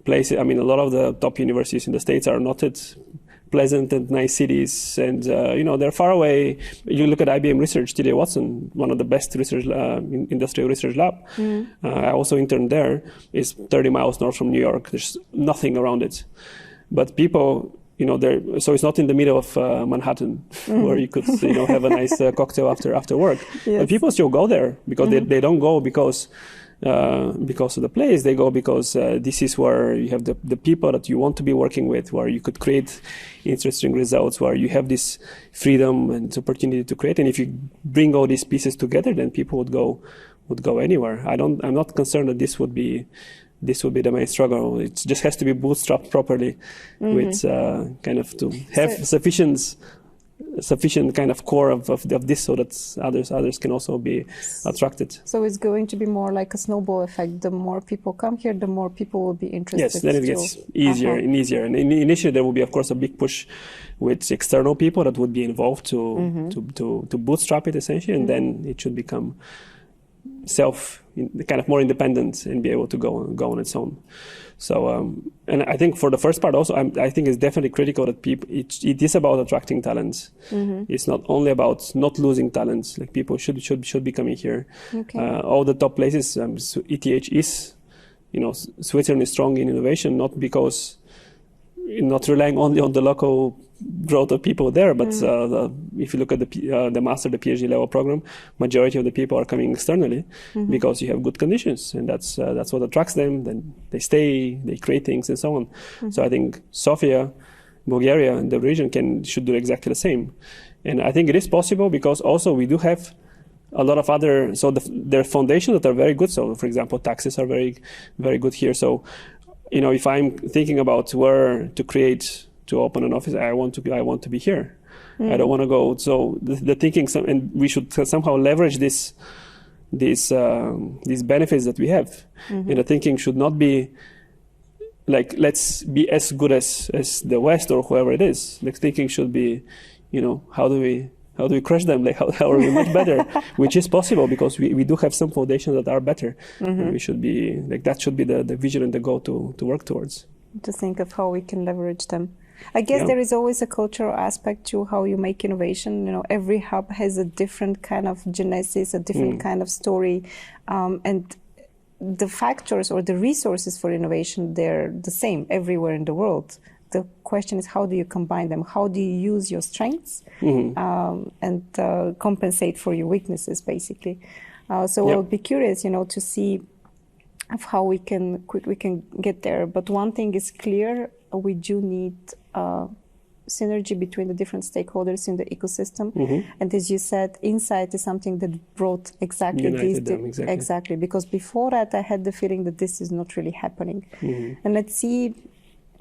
places, I mean, a lot of the top universities in the States are not at pleasant and nice cities, and they're far away. You look at IBM Research, T.J. Watson, one of the best research industrial research lab. I also interned there. It's 30 miles north from New York. There's nothing around it, but people, so it's not in the middle of Manhattan where you could have a nice cocktail after work. Yes. But people still go there because they don't go because of the place. They go because this is where you have the people that you want to be working with, where you could create interesting results, where you have this freedom and opportunity to create. And if you bring all these pieces together, then people would go anywhere. I'm not concerned that this would be the main struggle. It just has to be bootstrapped properly with kind of to have sufficient kind of core of this, so that others can also be attracted. So it's going to be more like a snowball effect. The more people come here, the more people will be interested. Yes, then it gets easier and easier. And initially there will be, of course, a big push with external people that would be involved to bootstrap it essentially, and then it should become kind of more independent and be able to go on its own. So, and I think for the first part also, I think it's definitely critical that people, it is about attracting talents. It's not only about not losing talents. Like people should be coming here. Okay. All the top places, ETH is, Switzerland is strong in innovation, not relying only on the local growth of people there, but if you look at the master, the PhD level program, majority of the people are coming externally because you have good conditions, and that's what attracts them. Then they stay, they create things, and so on. So I think Sofia, Bulgaria, and the region should do exactly the same. And I think it is possible because also we do have a lot of other, there are foundations that are very good. So, for example, taxes are very, very good here. So, if I'm thinking about where to open an office, I want to be here. I don't want to go. So the thinking, and we should somehow leverage these benefits that we have. And the thinking should not be like, let's be as good as the West or whoever it is. The thinking should be, how do we crush them? Like how are we much better? Which is possible because we do have some foundations that are better. And we should be like, that should be the vision and the goal to work towards. To think of how we can leverage them. I guess there is always a cultural aspect to how you make innovation. Every hub has a different kind of genesis, a different kind of story. And the factors or the resources for innovation, they're the same everywhere in the world. The question is, how do you combine them? How do you use your strengths and compensate for your weaknesses, basically? So I would be curious, to see of how we can get there. But one thing is clear: we do need synergy between the different stakeholders in the ecosystem. And as you said, INSAIT is something that brought exactly these. Exactly, because before that, I had the feeling that this is not really happening. And let's see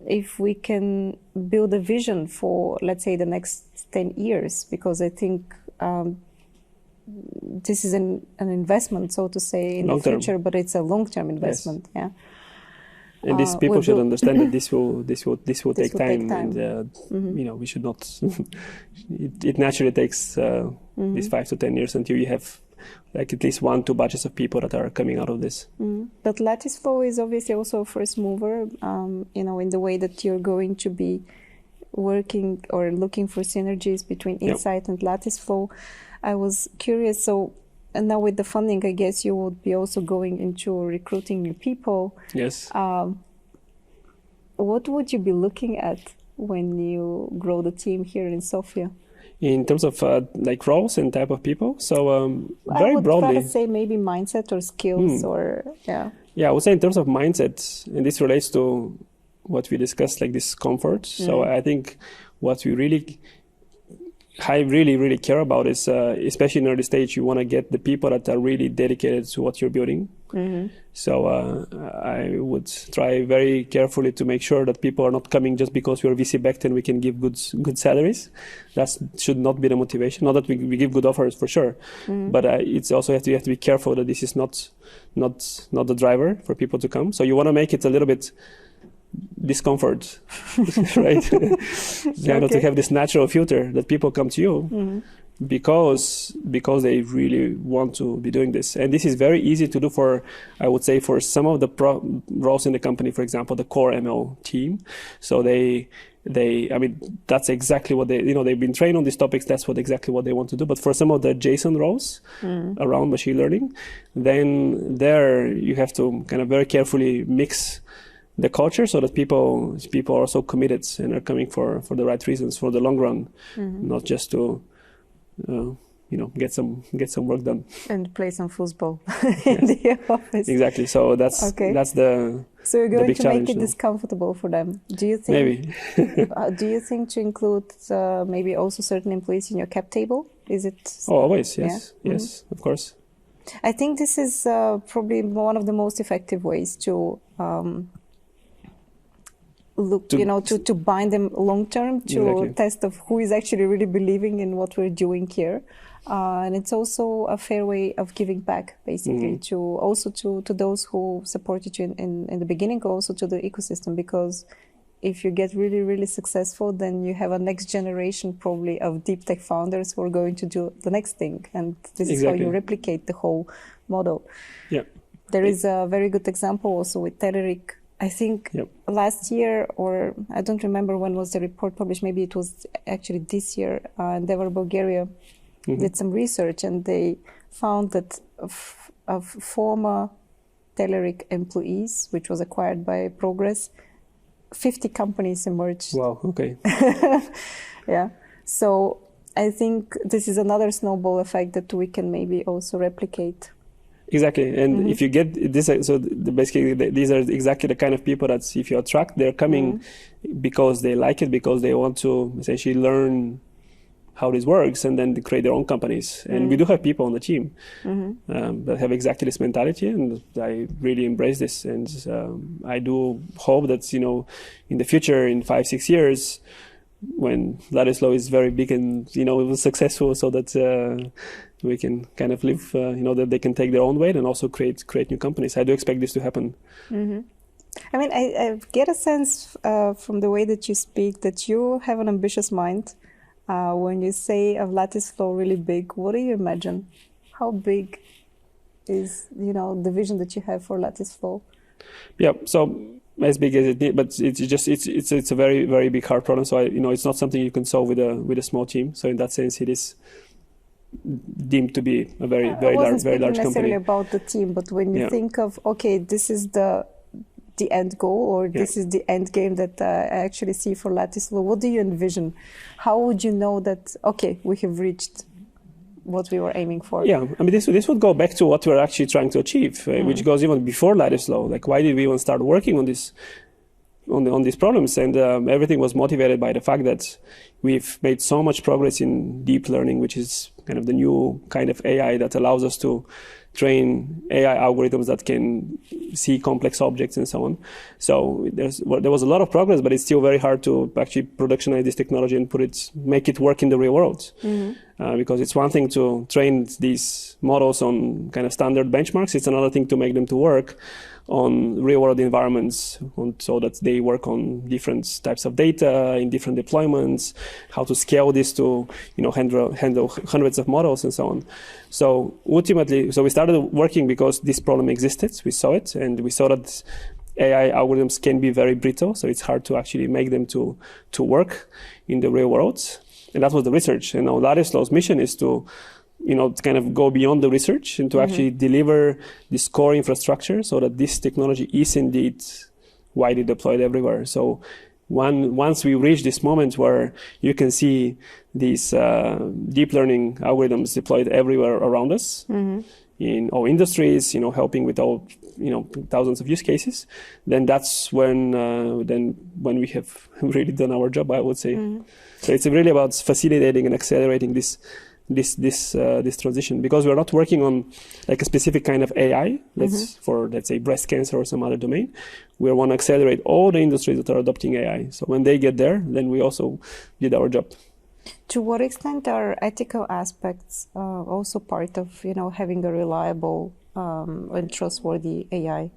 if we can build a vision for, let's say, the next 10 years, because I think this is an investment, so to say, in the future, but it's a long-term investment. Yes. And these people should understand that this will take time. And we should not. It naturally takes these 5 to 10 years until you have like at least 1-2 batches of people that are coming out of this. But LatticeFlow is obviously also a first mover, in the way that you're going to be working or looking for synergies between INSAIT and LatticeFlow. I was curious, so, and now with the funding, I guess you would be also going into recruiting new people. Yes. What would you be looking at when you grow the team here in Sofia? In terms of like roles and type of people, so very broadly. I would rather say maybe mindset or skills or Yeah, I would say in terms of mindset, and this relates to what we discussed, like this comfort. So I think what we really care about is, especially in early stage, you want to get the people that are really dedicated to what you're building. So I would try very carefully to make sure that people are not coming just because we are VC backed and we can give good salaries. That should not be the motivation. Not that we give good offers for sure, but it's also you have to be careful that this is not the driver for people to come. So you want to make it a little bit discomfort, right? To have this natural filter that people come to you. Because they really want to be doing this. And this is very easy to do for, I would say, for some of the roles in the company, for example, the core ML team. So I mean, that's exactly what they've been trained on these topics. That's exactly what they want to do. But for some of the adjacent roles around machine learning, then there you have to kind of very carefully mix the culture so that people are so committed and are coming for the right reasons for the long run, not just to get some work done and play some football in the office. Exactly. So that's the so you're going to make it now. Discomfortable for them. Do you think? Maybe. Do you think to include maybe also certain employees in your cap table? Is it? Oh, always. Yes. Yeah? Yes. Of course. I think this is probably one of the most effective ways to. Look, to bind them long term, to test of who is actually really believing in what we're doing here, and it's also a fair way of giving back, basically, to those who supported you in the beginning, also to the ecosystem. Because if you get really, really successful, then you have a next generation probably of deep tech founders who are going to do the next thing, and this is how you replicate the whole model. Yeah, there is a very good example also with Telerik. I think last year, or I don't remember when was the report published, maybe it was actually this year, Endeavor Bulgaria did some research and they found that of former Telerik employees, which was acquired by Progress, 50 companies emerged. Wow, okay. Yeah, so I think this is another snowball effect that we can maybe also replicate. Exactly, and if you get this, so basically these are exactly the kind of people that if you attract, they're coming because they like it, because they want to essentially learn how this works and then create their own companies. And we do have people on the team that have exactly this mentality, and I really embrace this. And I do hope that, in the future, in 5-6 years, when LatticeFlow is very big and, successful, so that we can kind of live, that they can take their own way and also create new companies. I do expect this to happen. I mean, I get a sense from the way that you speak that you have an ambitious mind. When you say of LatticeFlow really big, what do you imagine? How big is, the vision that you have for LatticeFlow? Yeah, so as big as it is, but it's a very, very big hard problem. So it's not something you can solve with a small team. So in that sense, it is deemed to be a very large company. I wasn't necessarily about the team, but when you think of, okay, this is the end goal, or this is the end game that I actually see for LatticeFlow, what do you envision? How would you know that, okay, we have reached what we were aiming for? Yeah, I mean, this would go back to what we're actually trying to achieve, which goes even before LatticeFlow. Like, why did we even start working on this? On these problems, and everything was motivated by the fact that we've made so much progress in deep learning, which is kind of the new kind of AI that allows us to train AI algorithms that can see complex objects and so on. So there was a lot of progress, but it's still very hard to actually productionize this technology and make it work in the real world. Because it's one thing to train these models on kind of standard benchmarks. It's another thing to make them to work on real-world environments, so that they work on different types of data in different deployments, how to scale this to handle hundreds of models and so on. So ultimately, we started working because this problem existed. We saw it, and we saw that AI algorithms can be very brittle, so it's hard to actually make them to work in the real world. And that was the research. And now LatticeFlow's mission is to kind of go beyond the research and to actually deliver this core infrastructure so that this technology is indeed widely deployed everywhere. So once we reach this moment where you can see these deep learning algorithms deployed everywhere around us, in all industries, helping with all, thousands of use cases, then that's when we have really done our job, I would say. So it's really about facilitating and accelerating this this transition, because we're not working on like a specific kind of AI, let's say breast cancer or some other domain. We want to accelerate all the industries that are adopting AI. So when they get there, then we also did our job. To what extent are ethical aspects also part of, having a reliable and trustworthy AI?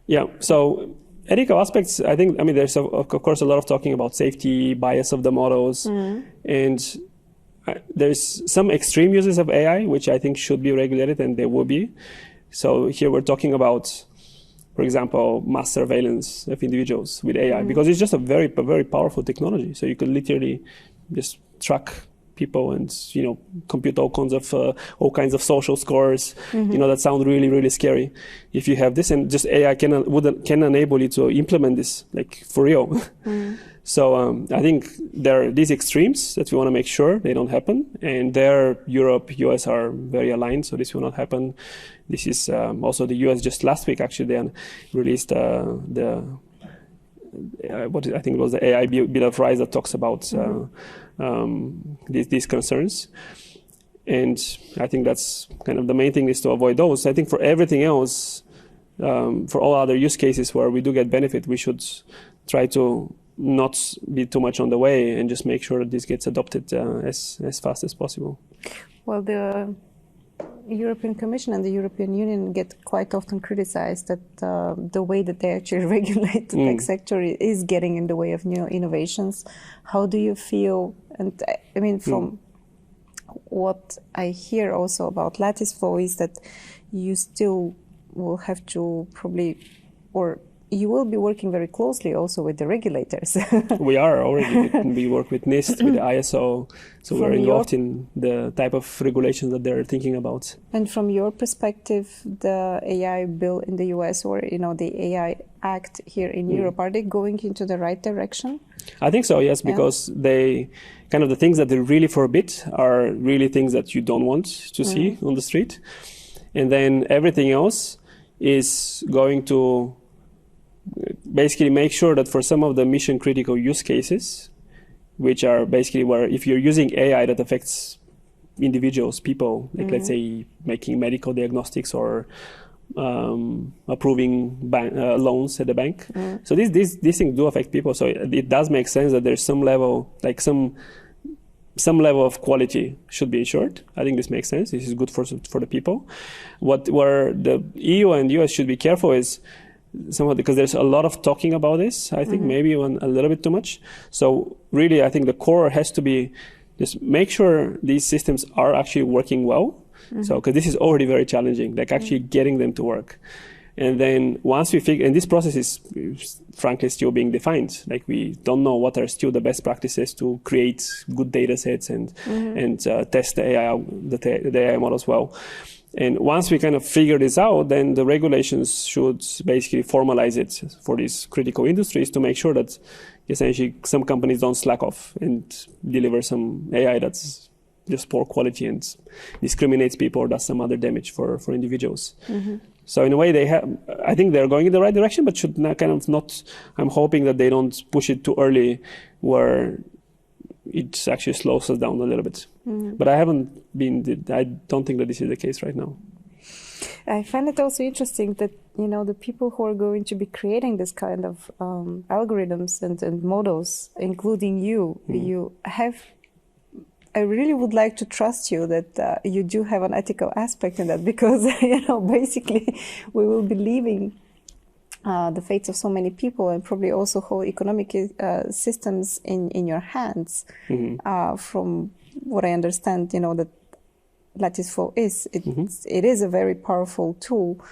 Yeah. So ethical aspects, there's of course a lot of talking about safety, bias of the models, and there's some extreme uses of AI, which I think should be regulated, and they will be. So here we're talking about, for example, mass surveillance of individuals with AI, because it's just a very powerful technology. So you could literally just track people and compute all kinds of social scores. That sound really scary. If you have this, and just AI can enable you to implement this like for real. So I think there are these extremes that we want to make sure they don't happen, and there Europe, US are very aligned, so this will not happen. This is also the US just last week actually they released what I think it was the AI Bill of Rights that talks about these concerns. And I think that's kind of the main thing is to avoid those. I think for everything else, for all other use cases where we do get benefit, we should try to not be too much on the way and just make sure that this gets adopted as fast as possible. Well, the European Commission and the European Union get quite often criticized that the way that they actually regulate the tech sector is getting in the way of new innovations. How do you feel? And I mean, from what I hear also about LatticeFlow is that you still will have to probably, or you will be working very closely also with the regulators. We are already. We work with NIST, with the ISO, so we're involved in the type of regulations that they're thinking about. And from your perspective, the AI bill in the US or the AI Act here in Europe, are they going into the right direction? I think so, yes, because they kind of the things that they really forbid are really things that you don't want to see on the street. And then everything else is going to basically make sure that for some of the mission critical use cases, which are basically where if you're using AI that affects individuals, people, like let's say making medical diagnostics or approving loans at the bank. So these things do affect people. So it does make sense that there's some level, like some level of quality should be ensured. I think this makes sense. This is good for the people. Where the EU and US should be careful is somehow, because there's a lot of talking about this, I think maybe a little bit too much. So really, I think the core has to be just make sure these systems are actually working well. So, because this is already very challenging, like actually getting them to work. And then once we figure, and this process is frankly still being defined, like we don't know what are still the best practices to create good data sets and test the AI models well. And once we kind of figure this out, then the regulations should basically formalize it for these critical industries to make sure that essentially some companies don't slack off and deliver some AI that's just poor quality and discriminates people or does some other damage for individuals. So in a way, I think they're going in the right direction, but should not I'm hoping that they don't push it too early where it actually slows us down a little bit. But I don't think that this is the case right now. I find it also interesting that, the people who are going to be creating this kind of algorithms and models, including you have, I really would like to trust you that you do have an ethical aspect in that, because, basically we will be leaving the fates of so many people and probably also whole economic systems in your hands. From what I understand, that LatticeFlow is. It is a very powerful tool.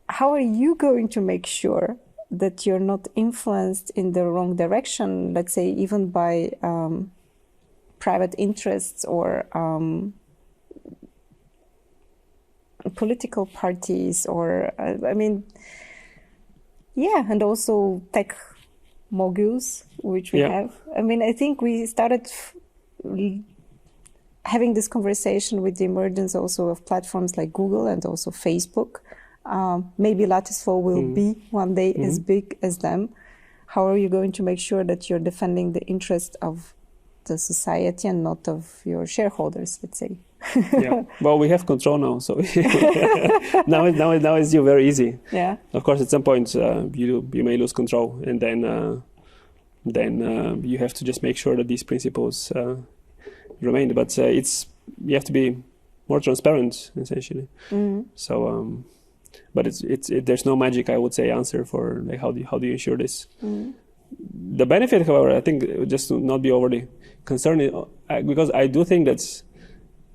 How are you going to make sure that you're not influenced in the wrong direction, let's say even by private interests or political parties or, and also tech moguls, which we have. I think we started having this conversation with the emergence also of platforms like Google and also Facebook. Maybe LatticeFlow will be one day as big as them. How are you going to make sure that you're defending the interest of the society and not of your shareholders, let's say. Yeah. Well, we have control now, so now it's very easy. Yeah. Of course, at some point you may lose control, and then you have to just make sure that these principles remain. But you have to be more transparent, essentially. So, but there's no magic, I would say, answer for like how do you ensure this. The benefit, however, I think, just to not be overly concerned, because I do think that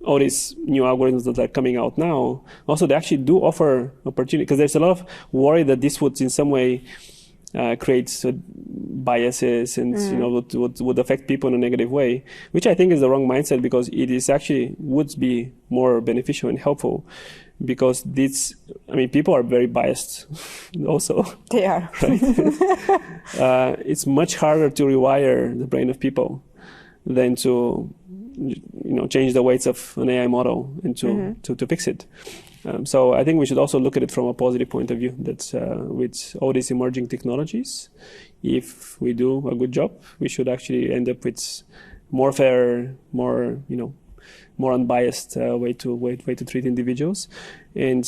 all these new algorithms that are coming out now, also they actually do offer opportunity, because there's a lot of worry that this would in some way create biases and would affect people in a negative way, which I think is the wrong mindset, because it is actually would be more beneficial and helpful, because people are very biased also. They are. Right? It's much harder to rewire the brain of people than to change the weights of an AI model and to fix it. So I think we should also look at it from a positive point of view, that with all these emerging technologies, if we do a good job, we should actually end up with more fair, more unbiased way to treat individuals. And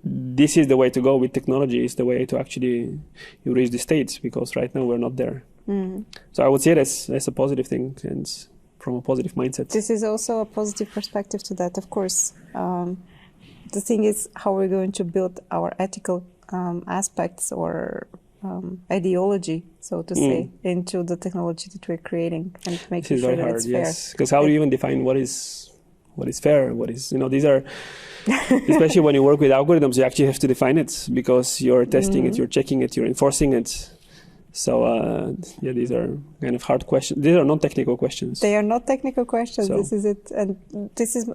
this is the way to go with technology, is the way to actually reach the state, because right now we're not there. So I would say that's a positive thing, and from a positive mindset. This is also a positive perspective to that, of course. The thing is how we're going to build our ethical aspects or ideology, so to say, into the technology that we're creating, and making sure that it's fair. Yes, because how do you even define what is fair? What is these are, especially when you work with algorithms, you actually have to define it, because you're testing it, you're checking it, you're enforcing it. So these are kind of hard questions. These are non-technical questions. They are not technical questions. So. This is it, and this is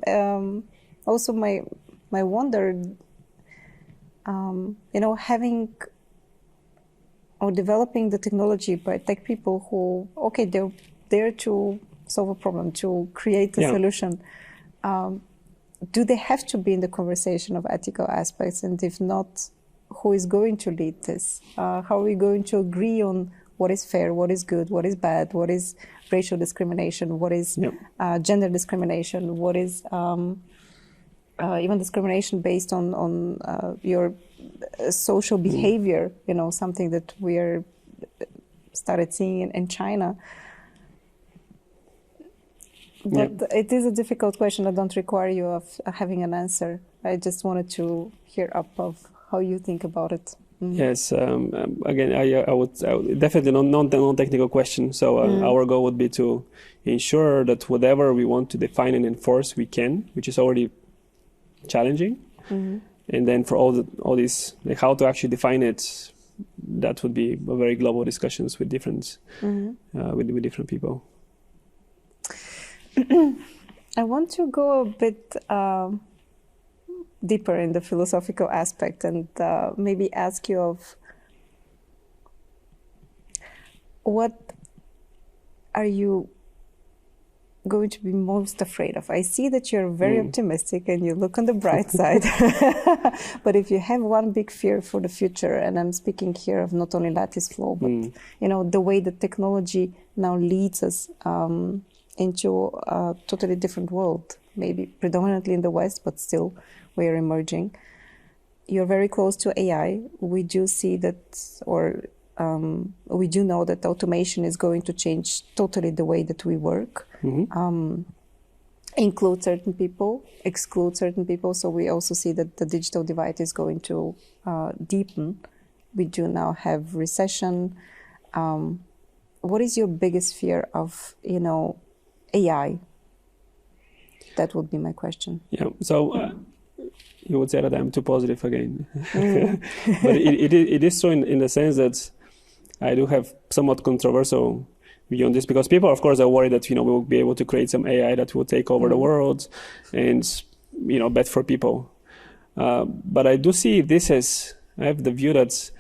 also my wonder. Having or developing the technology by tech people who, they're there to solve a problem, to create a solution. Do they have to be in the conversation of ethical aspects? And if not, who is going to lead this? How are we going to agree on what is fair, what is good, what is bad, what is racial discrimination, what is gender discrimination, what is even discrimination based on your social behavior, something that we're started seeing in China. But it is a difficult question. I don't require you of having an answer. I just wanted to hear up of how you think about it. Yes, again, I would definitely non-technical question. So our goal would be to ensure that whatever we want to define and enforce, we can, which is already challenging. And then for all these, like how to actually define it, that would be a very global discussions with different with different people. I want to go a bit deeper in the philosophical aspect, and maybe ask you of what are you going to be most afraid of? I see that you're very optimistic and you look on the bright side. But if you have one big fear for the future, and I'm speaking here of not only LatticeFlow, but the way that technology now leads us into a totally different world, maybe predominantly in the West, but still we are emerging. You're very close to AI. We do see that, or we do know that automation is going to change totally the way that we work, include certain people, exclude certain people. So we also see that the digital divide is going to deepen. We do now have recession. What is your biggest fear of, AI? That would be my question. Yeah. So you would say that I'm too positive again, but it is so in the sense that I do have somewhat controversial view on this, because people, of course, are worried that we will be able to create some AI that will take over the world and bad for people. But I do see this as, I have the view that,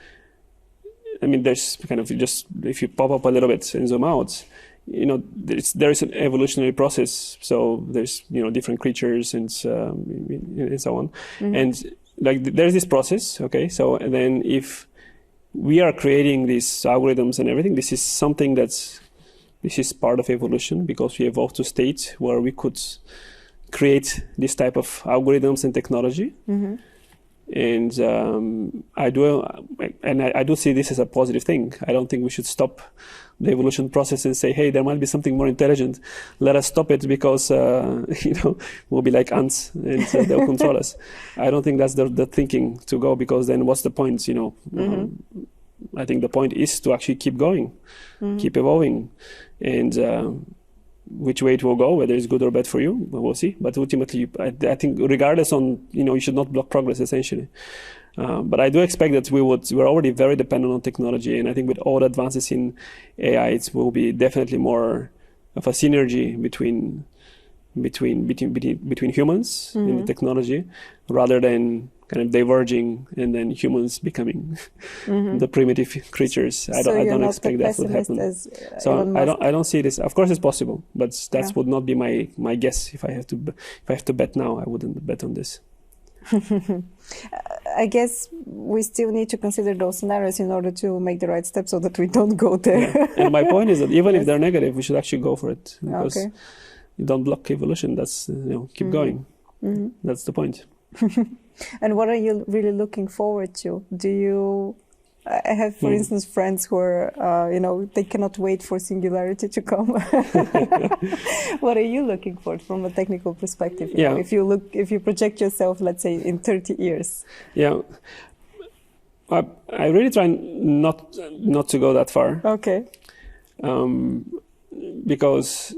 there's kind of just, if you pop up a little bit and zoom out, there is an evolutionary process. So there's different creatures and so on, and like there's this process. Okay, so and then if we are creating these algorithms and everything, this is something that's this is part of evolution because we evolved to a state where we could create this type of algorithms and technology. And I do see this as a positive thing. I don't think we should stop the evolution process and say, hey, there might be something more intelligent. Let us stop it because we'll be like ants and they'll control us. I don't think that's the thinking to go, because then what's the point? I think the point is to actually keep going, keep evolving, and which way it will go, whether it's good or bad for you, we'll see. But ultimately, I think regardless you should not block progress, essentially. But I do expect that we're already very dependent on technology. And I think with all the advances in AI, it will be definitely more of a synergy between humans and the technology, rather than kind of diverging and then humans becoming the primitive creatures. I don't expect that would happen. So I don't see this. Of course, it's possible, but that would not be my guess. If I have to bet now, I wouldn't bet on this. I guess we still need to consider those scenarios in order to make the right steps so that we don't go there. Yeah. And my point is that even if they're negative, we should actually go for it, because you don't block evolution. That's keep going. That's the point. And what are you really looking forward to? I have, for instance, friends who are, they cannot wait for singularity to come. What are you looking for from a technical perspective? If you project yourself, let's say, in 30 years. Yeah, I really try not to go that far. Okay. Because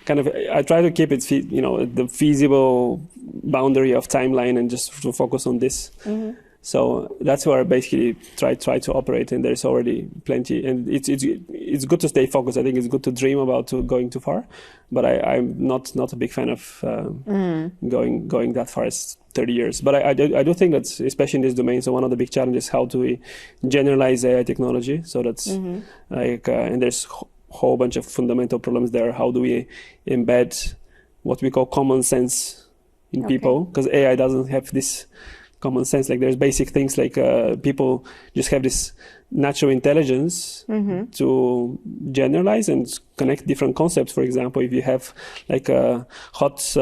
kind of I try to keep it, the feasible boundary of timeline, and just to focus on this. So that's where I basically try to operate, and there's already plenty. And it's good to stay focused. I think it's good to dream about going too far, but I'm not a big fan of going that far as 30 years. But I do think that, especially in this domain, so one of the big challenges is how do we generalize AI technology. So that's and there's whole bunch of fundamental problems there. How do we embed what we call common sense in people? Because AI doesn't have this common sense. Like there's basic things like people just have this natural intelligence to generalize and connect different concepts. For example, if you have like a hot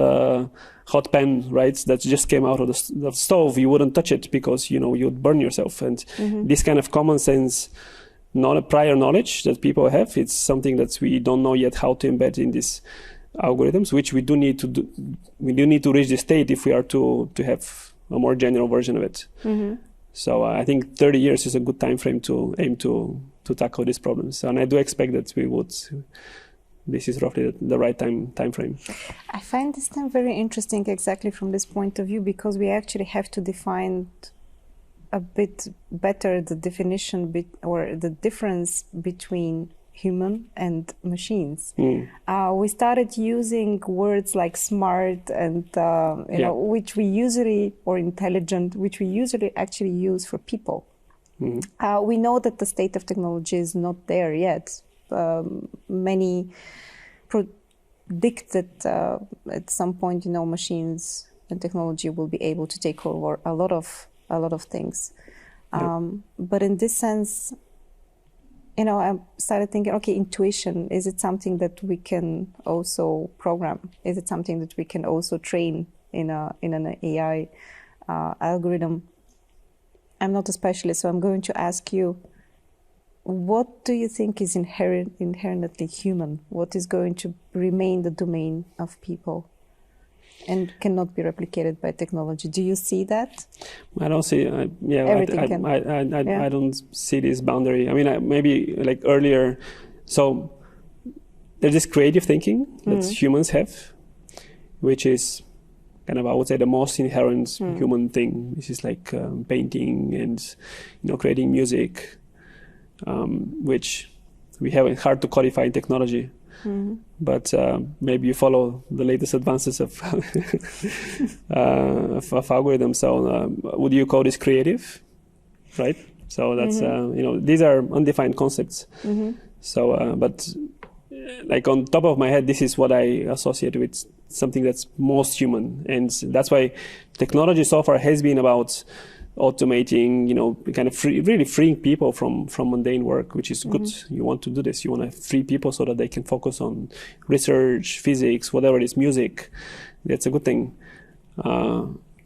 pan, right, that just came out of the stove, you wouldn't touch it because you'd burn yourself. And this kind of common sense, not a prior knowledge that people have, it's something that we don't know yet how to embed in these algorithms, which we do need to do. We do need to reach the state if we are to have a more general version of it. So I think 30 years is a good time frame to aim to tackle these problems. And I do expect that we would. This is roughly the right time frame. I find this time very interesting exactly from this point of view, because we actually have to define a bit better the definition or the difference between human and machines. We started using words like smart and which we usually, or intelligent, which we usually actually use for people. We know that the state of technology is not there yet. Many predict that at some point, machines and technology will be able to take over a lot of things. But in this sense, I started thinking, okay, intuition, is it something that we can also program? Is it something that we can also train in an AI algorithm? I'm not a specialist, so I'm going to ask you, what do you think is inherently human? What is going to remain the domain of people and cannot be replicated by technology? Do you see that? I don't see. I don't see this boundary. I mean, maybe like earlier. So there's this creative thinking that humans have, which is kind of, I would say, the most inherent human thing. This is like painting and creating music, which we have hard to codify in technology. But maybe you follow the latest advances of algorithms. So would you call this creative? Right? So that's these are undefined concepts. So but like on top of my head, this is what I associate with something that's most human, and that's why technology so far has been about automating, kind of really freeing people from mundane work, which is good. You want to do this. You want to free people so that they can focus on research, physics, whatever it is, music. That's a good thing.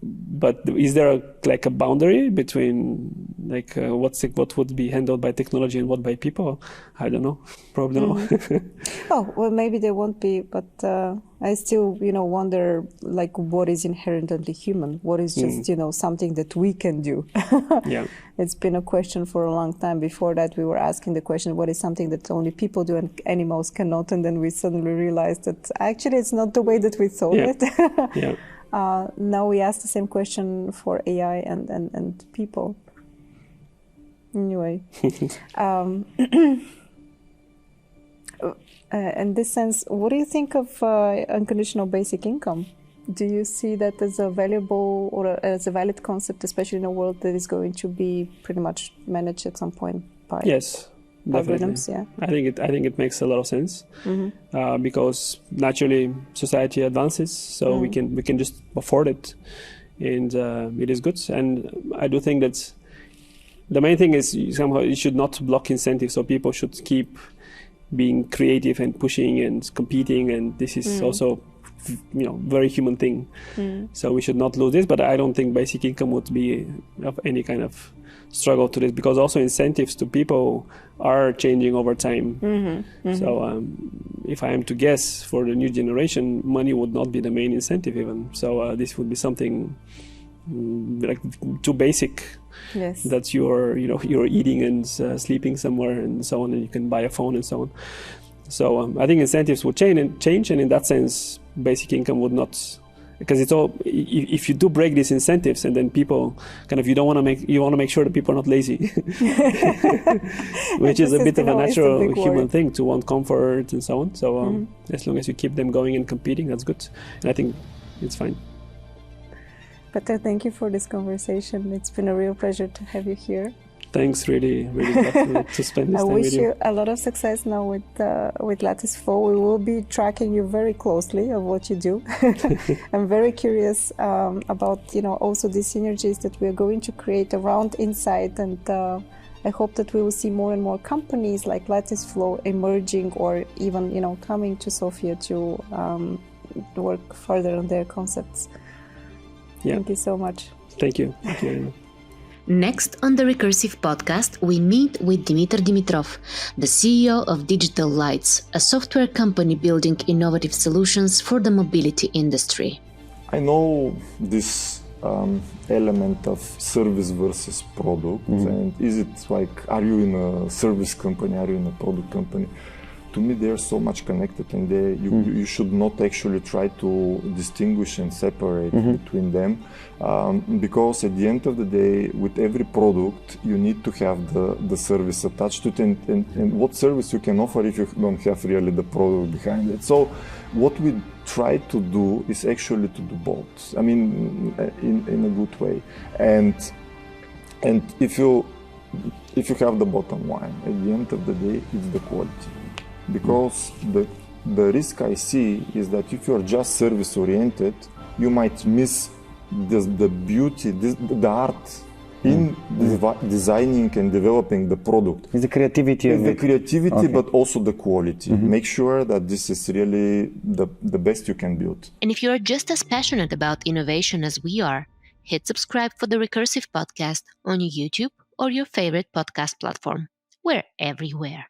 But is there a boundary between what would be handled by technology and what by people? I don't know. Probably not. Oh, well, maybe there won't be, but I still, wonder what is inherently human? What is just, something that we can do? Yeah. It's been a question for a long time. Before that, we were asking the question, what is something that only people do and animals cannot? And then we suddenly realized that actually it's not the way that we thought it. Yeah. Now we ask the same question for AI and people. Anyway, in this sense, what do you think of unconditional basic income? Do you see that as a valuable or as a valid concept, especially in a world that is going to be pretty much managed at some point by algorithms? Yeah, I think it makes a lot of sense because naturally society advances, so we can just afford it, and it is good. And I do think that the main thing is somehow it should not block incentives, so people should keep being creative and pushing and competing, and this is also very human thing. So we should not lose this, but I don't think basic income would be of any kind of struggle to this, because also incentives to people are changing over time. So if I am to guess, for the new generation, money would not be the main incentive even. So this would be something too basic. Yes. That you're eating and sleeping somewhere and so on, and you can buy a phone and so on. So I think incentives would change, and in that sense, basic income would not, because it's all. If you do break these incentives, and then people you want to make sure that people are not lazy, which is a bit of a natural human thing to want comfort and so on. So as long as you keep them going and competing, that's good, and I think it's fine. Petar, thank you for this conversation. It's been a real pleasure to have you here. Thanks, really glad to spend this time with you. I wish you a lot of success now with LatticeFlow. We will be tracking you very closely of what you do. I'm very curious about also the synergies that we are going to create around INSAIT, and I hope that we will see more and more companies like LatticeFlow emerging, or even coming to Sofia to work further on their concepts. Yeah. Thank you so much. Thank you. Thank you. Next on the Recursive podcast, we meet with Dimitar Dimitrov, the CEO of Digital Lights, a software company building innovative solutions for the mobility industry. I know this element of service versus product, and is it are you in a service company, are you in a product company? To me, they are so much connected, and you should not actually try to distinguish and separate between them, because at the end of the day, with every product, you need to have the service attached to it, and what service you can offer if you don't have really the product behind it. So what we try to do is actually to do both. I mean, in a good way, and if you have the bottom line, at the end of the day, it's the quality. Because the risk I see is that if you are just service oriented, you might miss the beauty, the art in designing and developing the product. It's the creativity of it. The creativity, but also the quality. Make sure that this is really the best you can build. And if you are just as passionate about innovation as we are, hit subscribe for the Recursive podcast on YouTube or your favorite podcast platform. We're everywhere.